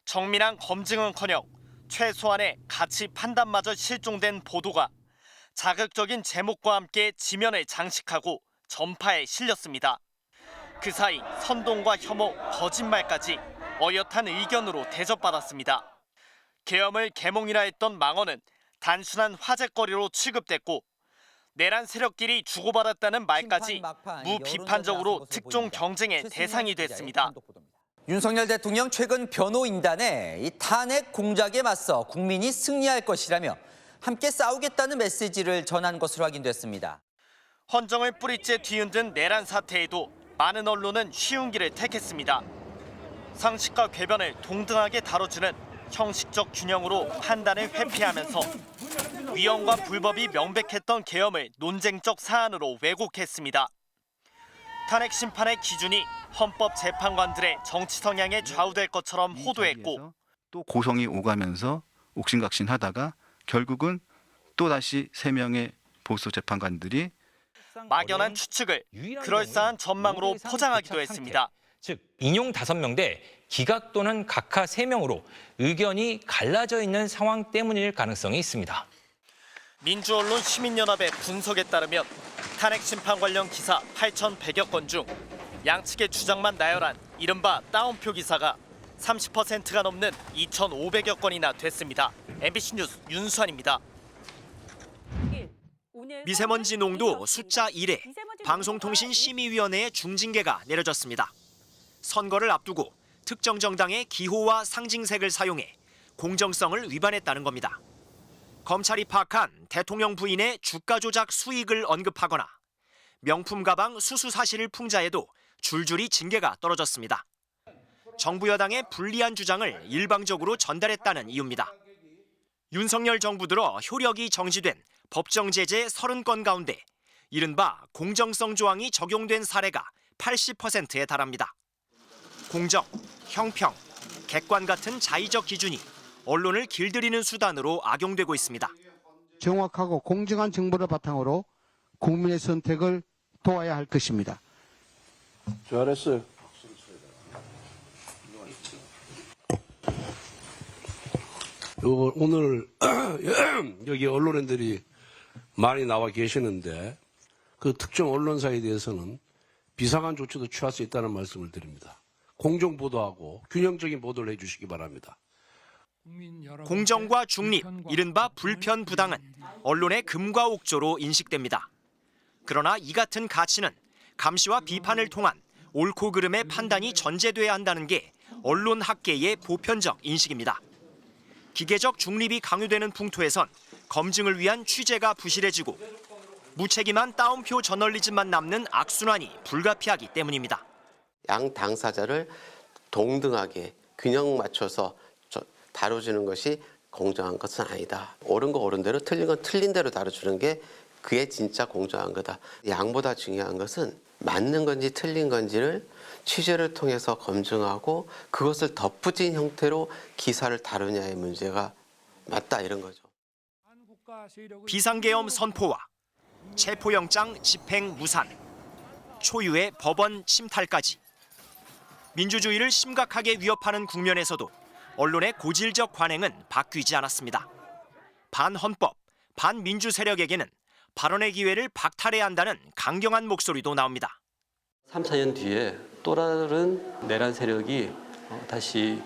정밀한 검증은커녕 최소한의 가치 판단마저 실종된 보도가 자극적인 제목과 함께 지면을 장식하고 전파에 실렸습니다. 그 사이 선동과 혐오, 거짓말까지 어엿한 의견으로 대접받았습니다. 계엄을 계몽이라 했던 망언은 단순한 화제거리로 취급됐고 내란 세력끼리 주고받았다는 말까지 무비판적으로 특종 경쟁의 대상이 됐습니다. 윤석열 대통령 최근 변호인단에 이 탄핵 공작에 맞서 국민이 승리할 것이라며 함께 싸우겠다는 메시지를 전한 것으로 확인됐습니다. 헌정을 뿌리째 뒤흔든 내란 사태에도 많은 언론은 쉬운 길을 택했습니다. 상식과 궤변을 동등하게 다뤄주는 형식적 균형으로 판단을 회피하면서 위헌과 불법이 명백했던 계엄을 논쟁적 사안으로 왜곡했습니다. 탄핵 심판의 기준이 헌법재판관들의 정치 성향에 좌우될 것처럼 호도했고 또 고성이 오가면서 옥신각신하다가 결국은 또다시 3명의 보수 재판관들이 막연한 추측을 그럴싸한 전망으로 포장하기도 했습니다. 즉 인용 5명 대 기각 또는 각하 3명으로 의견이 갈라져 있는 상황 때문일 가능성이 있습니다. 민주언론 시민연합의 분석에 따르면 탄핵 심판 관련 기사 8,100여 건 중 양측의 주장만 나열한 이른바 다운표 기사가 30%가 넘는 2,500여 건이나 됐습니다. MBC 뉴스 윤수환입니다. 미세먼지 농도 숫자 1에 방송통신심의위원회의 중징계가 내려졌습니다. 선거를 앞두고 특정 정당의 기호와 상징색을 사용해 공정성을 위반했다는 겁니다. 검찰이 파악한 대통령 부인의 주가 조작 수익을 언급하거나 명품 가방 수수 사실을 풍자해도 줄줄이 징계가 떨어졌습니다. 정부 여당의 불리한 주장을 일방적으로 전달했다는 이유입니다. 윤석열 정부 들어 효력이 정지된 법정 제재 30건 가운데 이른바 공정성 조항이 적용된 사례가 80%에 달합니다. 공정, 형평, 객관 같은 자의적 기준이 언론을 길들이는 수단으로 악용되고 있습니다. 정확하고 공정한 정보를 바탕으로 국민의 선택을 도와야 할 것입니다. 잘했어요. 오늘 여기 언론인들이 많이 나와 계시는데 그 특정 언론사에 대해서는 비상한 조치도 취할 수 있다는 말씀을 드립니다. 공정 보도하고 균형적인 보도를 해주시기 바랍니다. 공정과 중립, 이른바 불편부당은 언론의 금과 옥조로 인식됩니다. 그러나 이 같은 가치는 감시와 비판을 통한 옳고 그름의 판단이 전제돼야 한다는 게 언론학계의 보편적 인식입니다. 기계적 중립이 강요되는 풍토에선 검증을 위한 취재가 부실해지고 무책임한 따옴표 저널리즘만 남는 악순환이 불가피하기 때문입니다. 양 당사자를 동등하게 균형 맞춰서 다뤄주는 것이 공정한 것은 아니다. 옳은 거 옳은 대로 틀린 건 틀린 대로 다뤄주는 게 그게 진짜 공정한 거다. 양보다 중요한 것은 맞는 건지 틀린 건지를 취재를 통해서 검증하고 그것을 덧붙인 형태로 기사를 다루냐의 문제가 맞다 이런 거죠. 비상계엄 선포와 체포영장 집행 무산, 초유의 법원 침탈까지 민주주의를 심각하게 위협하는 국면에서도 언론의 고질적 관행은 바뀌지 않았습니다. 반헌법, 반민주 세력에게는 발언의 기회를 박탈해야 한다는 강경한 목소리도 나옵니다. 3, 4년 뒤에 또 다른 내란 세력이 다시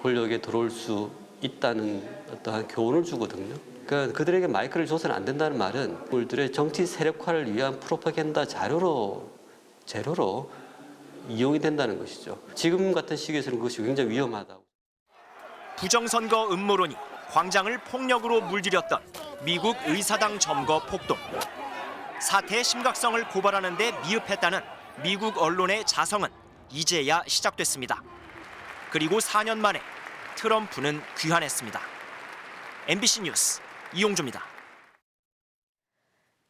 권력에 들어올 수 있다는 어떠한 교훈을 주거든요. 그러니까 그들에게 마이크를 줘서는 안 된다는 말은 그들의 정치 세력화를 위한 프로파간다 재료로 이용이 된다는 것이죠. 지금 같은 시기에서는 그것이 굉장히 위험하다고. 부정선거 음모론이 광장을 폭력으로 물들였던 미국 의사당 점거 폭동. 사태의 심각성을 고발하는 데 미흡했다는 미국 언론의 자성은 이제야 시작됐습니다. 그리고 4년 만에 트럼프는 귀환했습니다. MBC 뉴스 이용주입니다.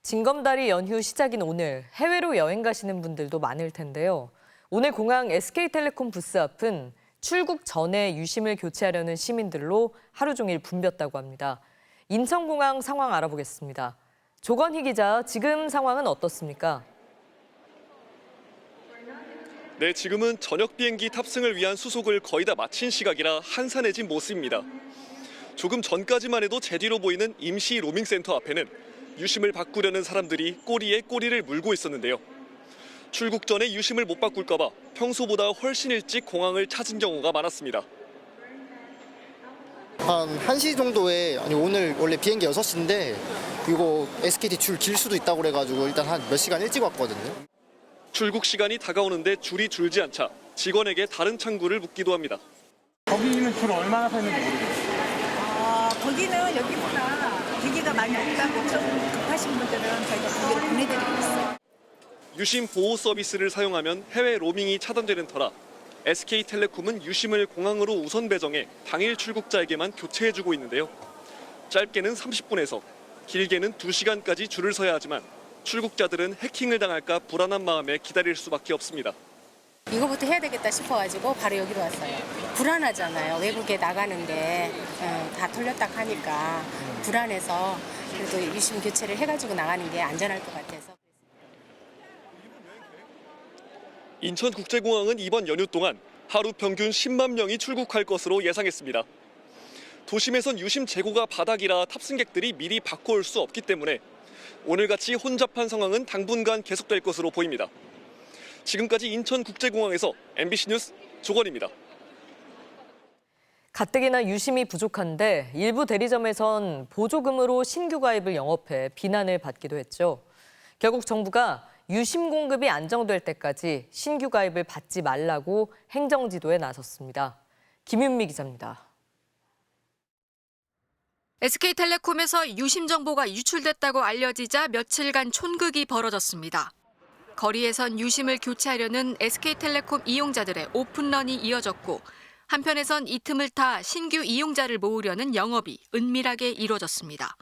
징검다리 연휴 시작인 오늘 해외로 여행 가시는 분들도 많을 텐데요. 오늘 공항 SK텔레콤 부스 앞은 출국 전에 유심을 교체하려는 시민들로 하루 종일 붐볐다고 합니다. 인천공항 상황 알아보겠습니다. 조건희 기자, 지금 상황은 어떻습니까? 네, 지금은 저녁 비행기 탑승을 위한 수속을 거의 다 마친 시각이라 한산해진 모습입니다. 조금 전까지만 해도 제 뒤로 보이는 임시 로밍센터 앞에는 유심을 바꾸려는 사람들이 꼬리에 꼬리를 물고 있었는데요. 출국 전에 유심을 못 바꿀까 봐 평소보다 훨씬 일찍 공항을 찾은 경우가 많았습니다. 한 1시 정도에 오늘 원래 비행기 6시인데 이거 SKT 줄 길 수도 있다고 그래가지고 일단 한 몇 시간 일찍 왔거든요. 출국 시간이 다가오는데 줄이 줄지 않자 직원에게 다른 창구를 묻기도 합니다. 거기는 줄 얼마나 서 있는지 모르겠어요. 거기는 여기보다 기계가 많이 없다고 좀 급하신 분들은 저희가 기계를 보내드리고 있어요. 유심 보호 서비스를 사용하면 해외 로밍이 차단되는 터라 SK텔레콤은 유심을 공항으로 우선 배정해 당일 출국자에게만 교체해주고 있는데요. 짧게는 30분에서 길게는 2시간까지 줄을 서야 하지만 출국자들은 해킹을 당할까 불안한 마음에 기다릴 수밖에 없습니다. 이거부터 해야 되겠다 싶어가지고 바로 여기로 왔어요. 불안하잖아요. 외국에 나가는데 다 털렸다 하니까 불안해서 그래도 유심 교체를 해가지고 나가는 게 안전할 것 같아서. 인천국제공항은 이번 연휴 동안 하루 평균 10만 명이 출국할 것으로 예상했습니다. 도심에선 유심 재고가 바닥이라 탑승객들이 미리 바꿔올 수 없기 때문에 오늘같이 혼잡한 상황은 당분간 계속될 것으로 보입니다. 지금까지 인천국제공항에서 MBC 뉴스 조건입니다. 가뜩이나 유심이 부족한데 일부 대리점에선 보조금으로 신규 가입을 영업해 비난을 받기도 했죠. 결국 정부가 유심 공급이 안정될 때까지 신규 가입을 받지 말라고 행정지도에 나섰습니다. 김윤미 기자입니다. SK텔레콤에서 유심 정보가 유출됐다고 알려지자 며칠간 촌극이 벌어졌습니다. 거리에선 유심을 교체하려는 SK텔레콤 이용자들의 오픈런이 이어졌고 한편에선 이 틈을 타 신규 이용자를 모으려는 영업이 은밀하게 이루어졌습니다.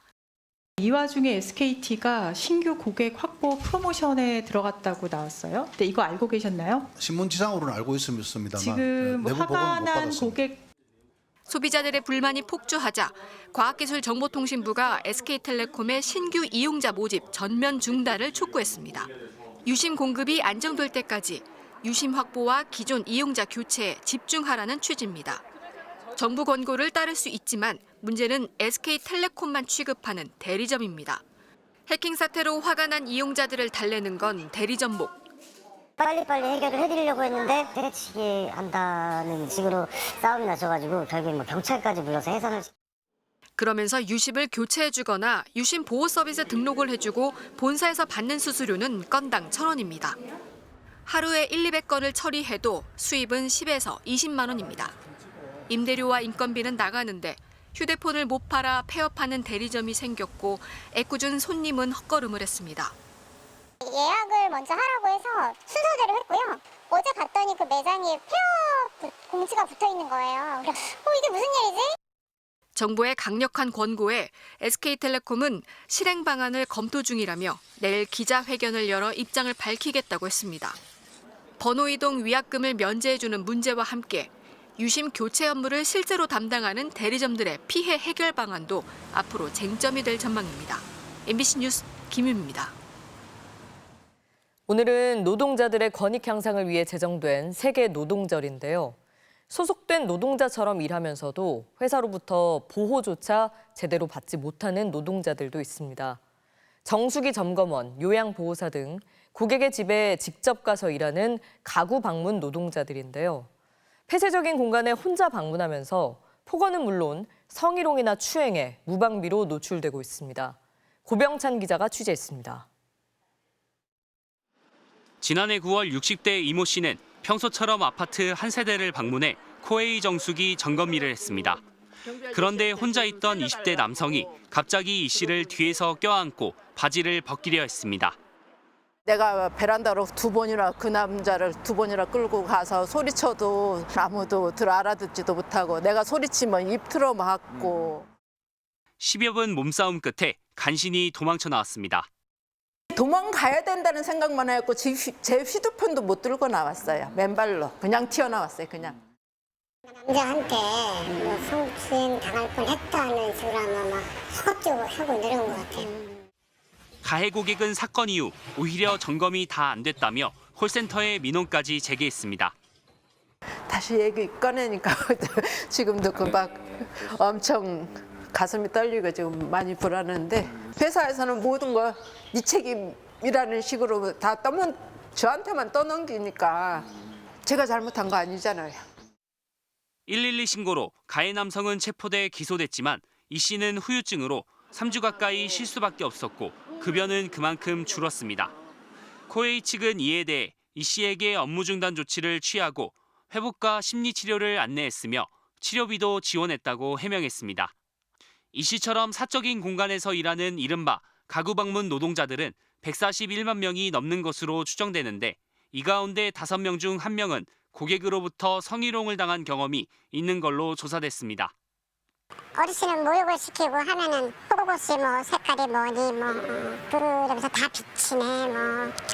이 와중에 SKT가 신규 고객 확보 프로모션에 들어갔다고 나왔어요. 근데 이거 알고 계셨나요? 신문지상으로는 알고 있습니다만 지금 내부 보고는 화가 못 난 받았습니다. 고객 소비자들의 불만이 폭주하자 과학기술정보통신부가 SK텔레콤의 신규 이용자 모집 전면 중단을 촉구했습니다. 유심 공급이 안정될 때까지 유심 확보와 기존 이용자 교체에 집중하라는 취지입니다. 정부 권고를 따를 수 있지만 문제는 SK텔레콤만 취급하는 대리점입니다. 해킹 사태로 화가 난 이용자들을 달래는 건 대리점 목. 빨리빨리 해결을 해드리려고 했는데 때려치기 한다는 식으로 싸움이 나셔가지고 결국에 경찰까지 불러서 해산을. 그러면서 유심을 교체해주거나 유심 보호 서비스 등록을 해주고 본사에서 받는 수수료는 건당 1,000원입니다. 하루에 1, 200건을 처리해도 수입은 10에서 20만 원입니다. 임대료와 인건비는 나가는데 휴대폰을 못 팔아 폐업하는 대리점이 생겼고 애꿎은 손님은 헛걸음을 했습니다. 예약을 먼저 하라고 해서 순서대로 했고요. 어제 갔더니 그 매장에 폐업 공지가 붙어 있는 거예요. 이게 무슨 일이지? 정부의 강력한 권고에 SK텔레콤은 실행 방안을 검토 중이라며 내일 기자회견을 열어 입장을 밝히겠다고 했습니다. 번호 이동 위약금을 면제해주는 문제와 함께 유심 교체 업무를 실제로 담당하는 대리점들의 피해 해결 방안도 앞으로 쟁점이 될 전망입니다. MBC 뉴스 김윤입니다. 오늘은 노동자들의 권익 향상을 위해 제정된 세계 노동절인데요. 소속된 노동자처럼 일하면서도 회사로부터 보호조차 제대로 받지 못하는 노동자들도 있습니다. 정수기 점검원, 요양보호사 등 고객의 집에 직접 가서 일하는 가구 방문 노동자들인데요. 폐쇄적인 공간에 혼자 방문하면서 폭언은 물론 성희롱이나 추행에 무방비로 노출되고 있습니다. 고병찬 기자가 취재했습니다. 지난해 9월 60대 이모 씨는 평소처럼 아파트 한 세대를 방문해 코웨이 정수기 점검일을 했습니다. 그런데 혼자 있던 20대 남성이 갑자기 이 씨를 뒤에서 껴안고 바지를 벗기려 했습니다. 내가 베란다로 그 남자를 두 번이나 끌고 가서 소리쳐도 아무도 알아듣지도 못하고 내가 소리치면 입 틀어막고. 10여 분 몸싸움 끝에 간신히 도망쳐 나왔습니다. 도망가야 된다는 생각만 했고 제 휴대폰도 못 들고 나왔어요. 맨발로 그냥 튀어나왔어요. 그냥. 남자한테 성추행 당할 뻔했다는 식으로 하면 막 허겁지겁 하고 내려온 것 같아요. 가해 고객은 사건 이후 오히려 점검이 다 안 됐다며 콜센터에 민원까지 제기했습니다. 다시 얘기 꺼내니까 지금도 막 엄청 가슴이 떨리고 지금 많이 불안한데 회사에서는 모든 거 네 책임이라는 식으로 다 저한테만 떠넘기니까 제가 잘못한 거 아니잖아요. 112 신고로 가해 남성은 체포돼 기소됐지만 이 씨는 후유증으로 3주 가까이 쉴 수밖에 없었고 급여는 그만큼 줄었습니다. 코웨이 측은 이에 대해 이 씨에게 업무 중단 조치를 취하고 회복과 심리치료를 안내했으며 치료비도 지원했다고 해명했습니다. 이 씨처럼 사적인 공간에서 일하는 이른바 가구 방문 노동자들은 141만 명이 넘는 것으로 추정되는데 이 가운데 5명 중 1명은 고객으로부터 성희롱을 당한 경험이 있는 걸로 조사됐습니다. 어르신은 모욕을 시키고 하면은 속옷이 뭐 색깔이 뭐니 그러면서 다 비치네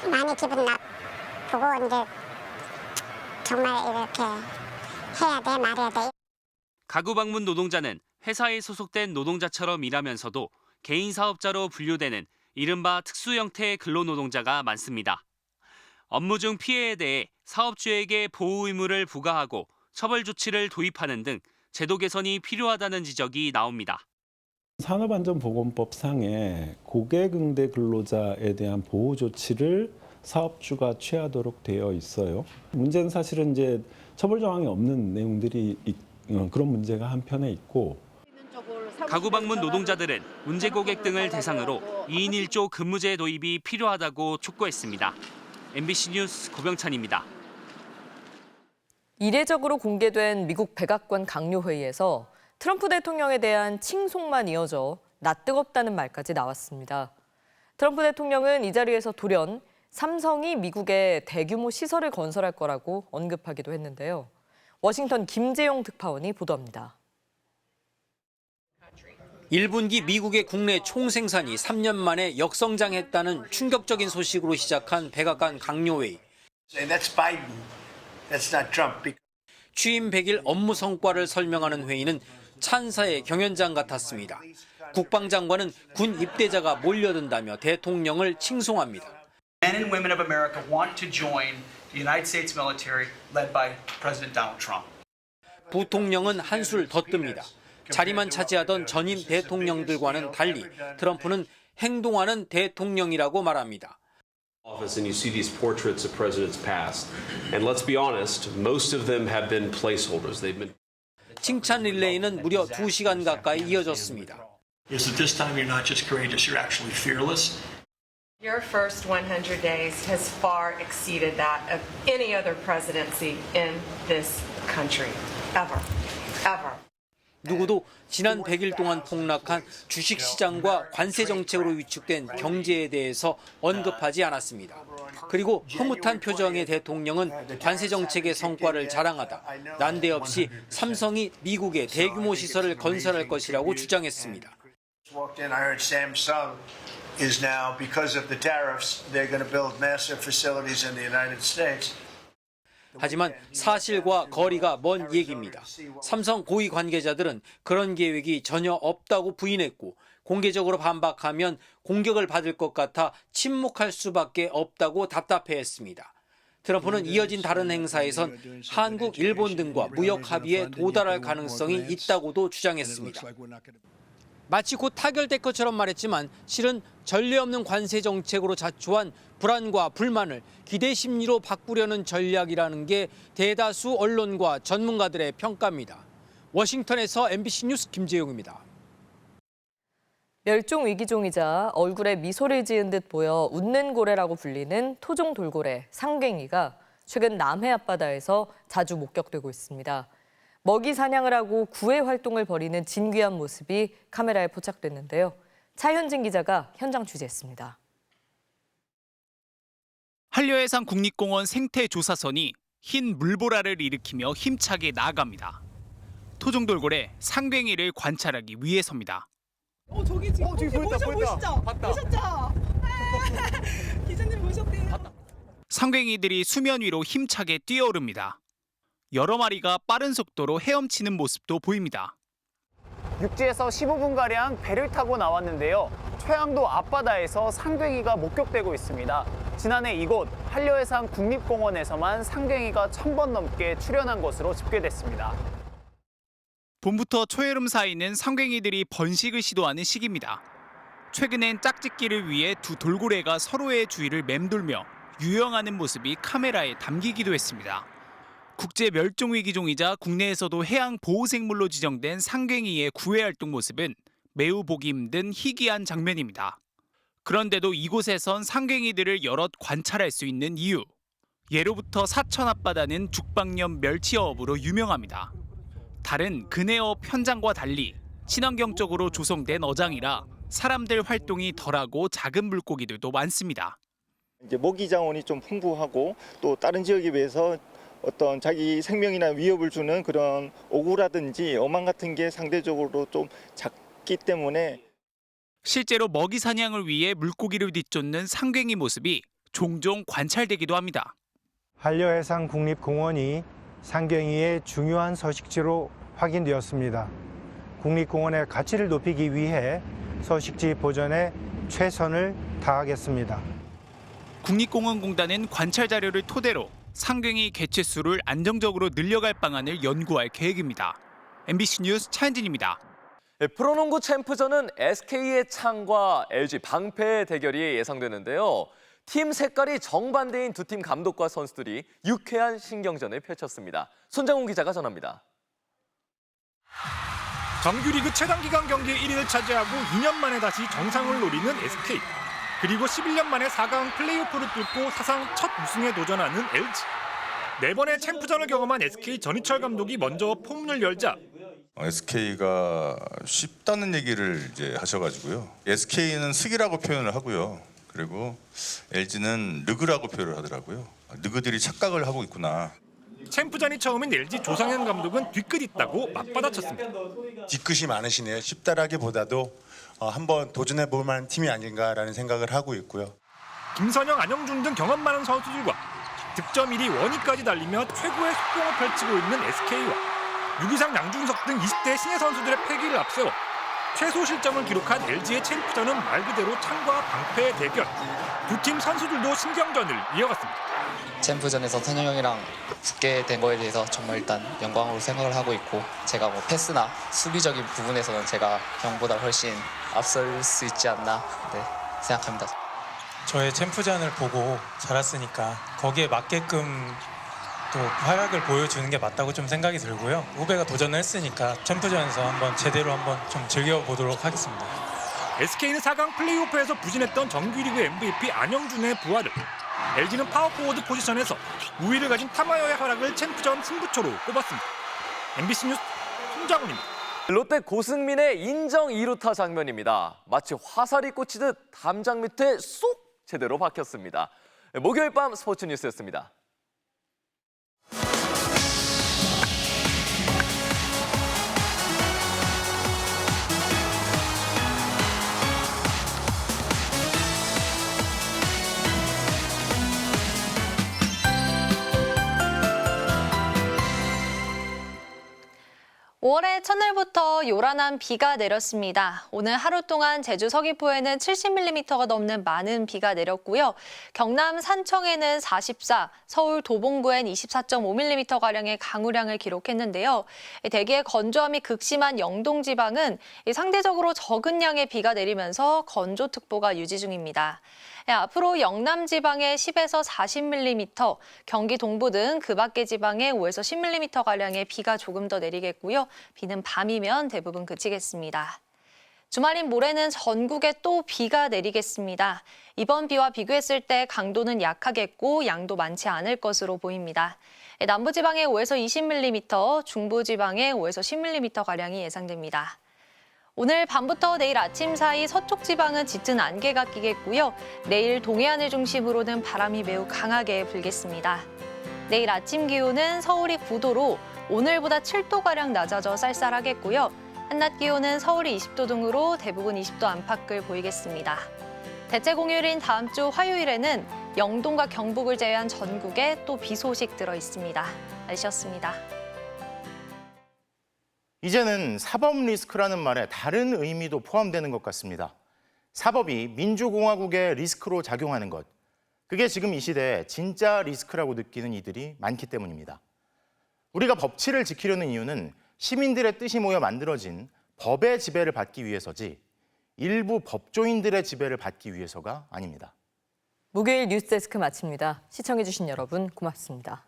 많이 기분 나쁘고 이제 정말 이렇게 해야 돼 말해야 돼. 가구 방문 노동자는 회사에 소속된 노동자처럼 일하면서도 개인 사업자로 분류되는 이른바 특수 형태의 근로노동자가 많습니다. 업무 중 피해에 대해 사업주에게 보호 의무를 부과하고 처벌 조치를 도입하는 등 제도 개선이 필요하다는 지적이 나옵니다. 산업안전보건법상에 고객응대 근로자에 대한 보호 조치를 사업주가 취하도록 되어 있어요. 문제는 사실은 이제 처벌 조항이 없는 내용들이 그런 문제가 한편에 있고. 가구 방문 노동자들은 문제 고객 등을 대상으로 2인 1조 근무제 도입이 필요하다고 촉구했습니다. MBC 뉴스 고병찬입니다. 이례적으로 공개된 미국 백악관 강요회의에서 트럼프 대통령에 대한 칭송만 이어져 낯뜨겁다는 말까지 나왔습니다. 트럼프 대통령은 이 자리에서 돌연 삼성이 미국에 대규모 시설을 건설할 거라고 언급하기도 했는데요. 워싱턴 김재용 특파원이 보도합니다. 1분기 미국의 국내 총생산이 3년 만에 역성장했다는 충격적인 소식으로 시작한 백악관 강요회의. 취임 100일 업무 성과를 설명하는 회의는 찬사의 경연장 같았습니다. 국방장관은 군 입대자가 몰려든다며 대통령을 칭송합니다. Men and women of America want to join the United States military led by President Donald Trump. 부통령은 한술 더 뜹니다. 자리만 차지하던 전임 대통령들과는 달리 트럼프는 행동하는 대통령이라고 말합니다. Office and you see these portraits of presidents past, and let's be honest, most of them have been placeholders. They've been. 칭찬 릴레이는 무려 2시간 가까이 이어졌습니다. Is that this time you're not just courageous, you're actually fearless. Your first 100 days has far exceeded that of any other presidency in this country, ever, ever. 누구도 지난 100일 동안 폭락한 주식시장과 관세 정책으로 위축된 경제에 대해서 언급하지 않았습니다. 그리고 흐뭇한 표정의 대통령은 관세 정책의 성과를 자랑하다 난데없이 삼성이 미국에 대규모 시설을 건설할 것이라고 주장했습니다. Is now because of the tariffs, they're going to build massive facilities in the United States. 하지만 사실과 거리가 먼 얘기입니다. 삼성 고위 관계자들은 그런 계획이 전혀 없다고 부인했고 공개적으로 반박하면 공격을 받을 것 같아 침묵할 수밖에 없다고 답답해했습니다. 트럼프는 이어진 다른 행사에선 한국, 일본 등과 무역 합의에 도달할 가능성이 있다고도 주장했습니다. 마치 곧 타결될 것처럼 말했지만 실은 전례 없는 관세 정책으로 자초한 불안과 불만을 기대 심리로 바꾸려는 전략이라는 게 대다수 언론과 전문가들의 평가입니다. 워싱턴에서 MBC 뉴스 김재용입니다. 멸종 위기종이자 얼굴에 미소를 지은 듯 보여 웃는 고래라고 불리는 토종 돌고래 상괭이가 최근 남해 앞바다에서 자주 목격되고 있습니다. 먹이 사냥을 하고 구애 활동을 벌이는 진귀한 모습이 카메라에 포착됐는데요. 차현진 기자가 현장 취재했습니다. 한려해상 국립공원 생태조사선이 흰 물보라를 일으키며 힘차게 나아갑니다. 토종돌고래 상괭이를 관찰하기 위해서입니다. 저기 보였다. 보셨죠? 기자님 보셨대요. 상괭이들이 수면 위로 힘차게 뛰어오릅니다. 여러 마리가 빠른 속도로 헤엄치는 모습도 보입니다. 육지에서 15분가량 배를 타고 나왔는데요. 최양도 앞바다에서 상괭이가 목격되고 있습니다. 지난해 이곳 한려해상 국립공원에서만 상괭이가 1000번 넘게 출현한 것으로 집계됐습니다. 봄부터 초여름 사이는 상괭이들이 번식을 시도하는 시기입니다. 최근엔 짝짓기를 위해 두 돌고래가 서로의 주위를 맴돌며 유영하는 모습이 카메라에 담기기도 했습니다. 국제 멸종위기종이자 국내에서도 해양 보호생물로 지정된 상괭이의 구애 활동 모습은 매우 보기 힘든 희귀한 장면입니다. 그런데도 이곳에선 상괭이들을 여럿 관찰할 수 있는 이유. 예로부터 사천 앞바다는 죽방염 멸치어업으로 유명합니다. 다른 근해업 현장과 달리 친환경적으로 조성된 어장이라 사람들 활동이 덜하고 작은 물고기들도 많습니다. 이제 먹이 자원이 좀 풍부하고 또 다른 지역에 비해서 어떤 자기 생명이나 위협을 주는 그런 오구라든지 어망 같은 게 상대적으로 좀 작기 때문에 실제로 먹이 사냥을 위해 물고기를 뒤쫓는 상괭이 모습이 종종 관찰되기도 합니다. 한려해상 국립공원이 상괭이의 중요한 서식지로 확인되었습니다. 국립공원의 가치를 높이기 위해 서식지 보전에 최선을 다하겠습니다. 국립공원공단은 관찰 자료를 토대로 상괭이 개체수를 안정적으로 늘려갈 방안을 연구할 계획입니다. MBC 뉴스 차현진입니다. 프로농구 챔프전은 SK의 창과 LG 방패의 대결이 예상되는데요. 팀 색깔이 정반대인 두 팀 감독과 선수들이 유쾌한 신경전을 펼쳤습니다. 손장훈 기자가 전합니다. 정규리그 최단기간 경기 1위를 차지하고 2년 만에 다시 정상을 노리는 SK. 그리고 11년 만에 4강 플레이오프를 뚫고 사상 첫 우승에 도전하는 LG. 4번의 챔프전을 경험한 SK 전희철 감독이 먼저 포문을 열자 SK가 쉽다는 얘기를 이제 하셔가지고요. SK는 승이라고 표현을 하고요. 그리고 LG는 르그라고 표현을 하더라고요. 르그들이 착각을 하고 있구나. 챔프전이 처음인 LG 조상현 감독은 뒤끝 있다고 맞받아쳤습니다. 뒤끝이 많으시네요. 쉽다라기보다도 한번 도전해볼 만한 팀이 아닌가라는 생각을 하고 있고요. 김선영, 안영준 등 경험 많은 선수들과 득점 1위 원위까지 달리며 최고의 속공을 펼치고 있는 SK와 유기상, 양준석 등 20대 신예 선수들의 패기를 앞세워 최소 실점을 기록한 LG의 챔프전은 말 그대로 창과 방패의 대결. 두 팀 선수들도 신경전을 이어갔습니다. 챔프전에서 선영 형이랑 붙게 된 거에 대해서 정말 일단 영광으로 생각을 하고 있고 제가 뭐 패스나 수비적인 부분에서는 제가 형보다 훨씬 앞설 수 있지 않나 생각합니다. 저의 챔프전을 보고 자랐으니까 거기에 맞게끔 또 활약을 보여주는 게 맞다고 좀 생각이 들고요. 후배가 도전을 했으니까 챔프전에서 한번 제대로 한번 좀 즐겨보도록 하겠습니다. SK는 4강 플레이오프에서 부진했던 정규리그 MVP 안영준의 부활을, LG는 파워포워드 포지션에서 우위를 가진 타마여의 활약을 챔프전 승부처로 꼽았습니다. MBC 뉴스 손장훈입니다. 롯데 고승민의 인정 2루타 장면입니다. 마치 화살이 꽂히듯 담장 밑에 쏙 제대로 박혔습니다. 목요일 밤 스포츠 뉴스였습니다. 올해 첫날부터 요란한 비가 내렸습니다. 오늘 하루 동안 제주 서귀포에는 70mm가 넘는 많은 비가 내렸고요. 경남 산청에는 44, 서울 도봉구엔 24.5mm가량의 강우량을 기록했는데요. 대기의 건조함이 극심한 영동 지방은 상대적으로 적은 양의 비가 내리면서 건조특보가 유지 중입니다. 앞으로 영남 지방에 10에서 40mm, 경기 동부 등 그 밖의 지방에 5에서 10mm가량의 비가 조금 더 내리겠고요. 비는 밤이면 대부분 그치겠습니다. 주말인 모레는 전국에 또 비가 내리겠습니다. 이번 비와 비교했을 때 강도는 약하겠고 양도 많지 않을 것으로 보입니다. 남부지방에 5에서 20mm, 중부지방에 5에서 10mm가량이 예상됩니다. 오늘 밤부터 내일 아침 사이 서쪽 지방은 짙은 안개가 끼겠고요. 내일 동해안을 중심으로는 바람이 매우 강하게 불겠습니다. 내일 아침 기온은 서울이 9도로 오늘보다 7도가량 낮아져 쌀쌀하겠고요. 한낮 기온은 서울이 20도 등으로 대부분 20도 안팎을 보이겠습니다. 대체 공휴일인 다음 주 화요일에는 영동과 경북을 제외한 전국에 또 비 소식 들어 있습니다. 날씨였습니다. 이제는 사법 리스크라는 말에 다른 의미도 포함되는 것 같습니다. 사법이 민주공화국의 리스크로 작용하는 것. 그게 지금 이 시대에 진짜 리스크라고 느끼는 이들이 많기 때문입니다. 우리가 법치를 지키려는 이유는 시민들의 뜻이 모여 만들어진 법의 지배를 받기 위해서지 일부 법조인들의 지배를 받기 위해서가 아닙니다. 목요일 뉴스데스크 마칩니다. 시청해주신 여러분 고맙습니다.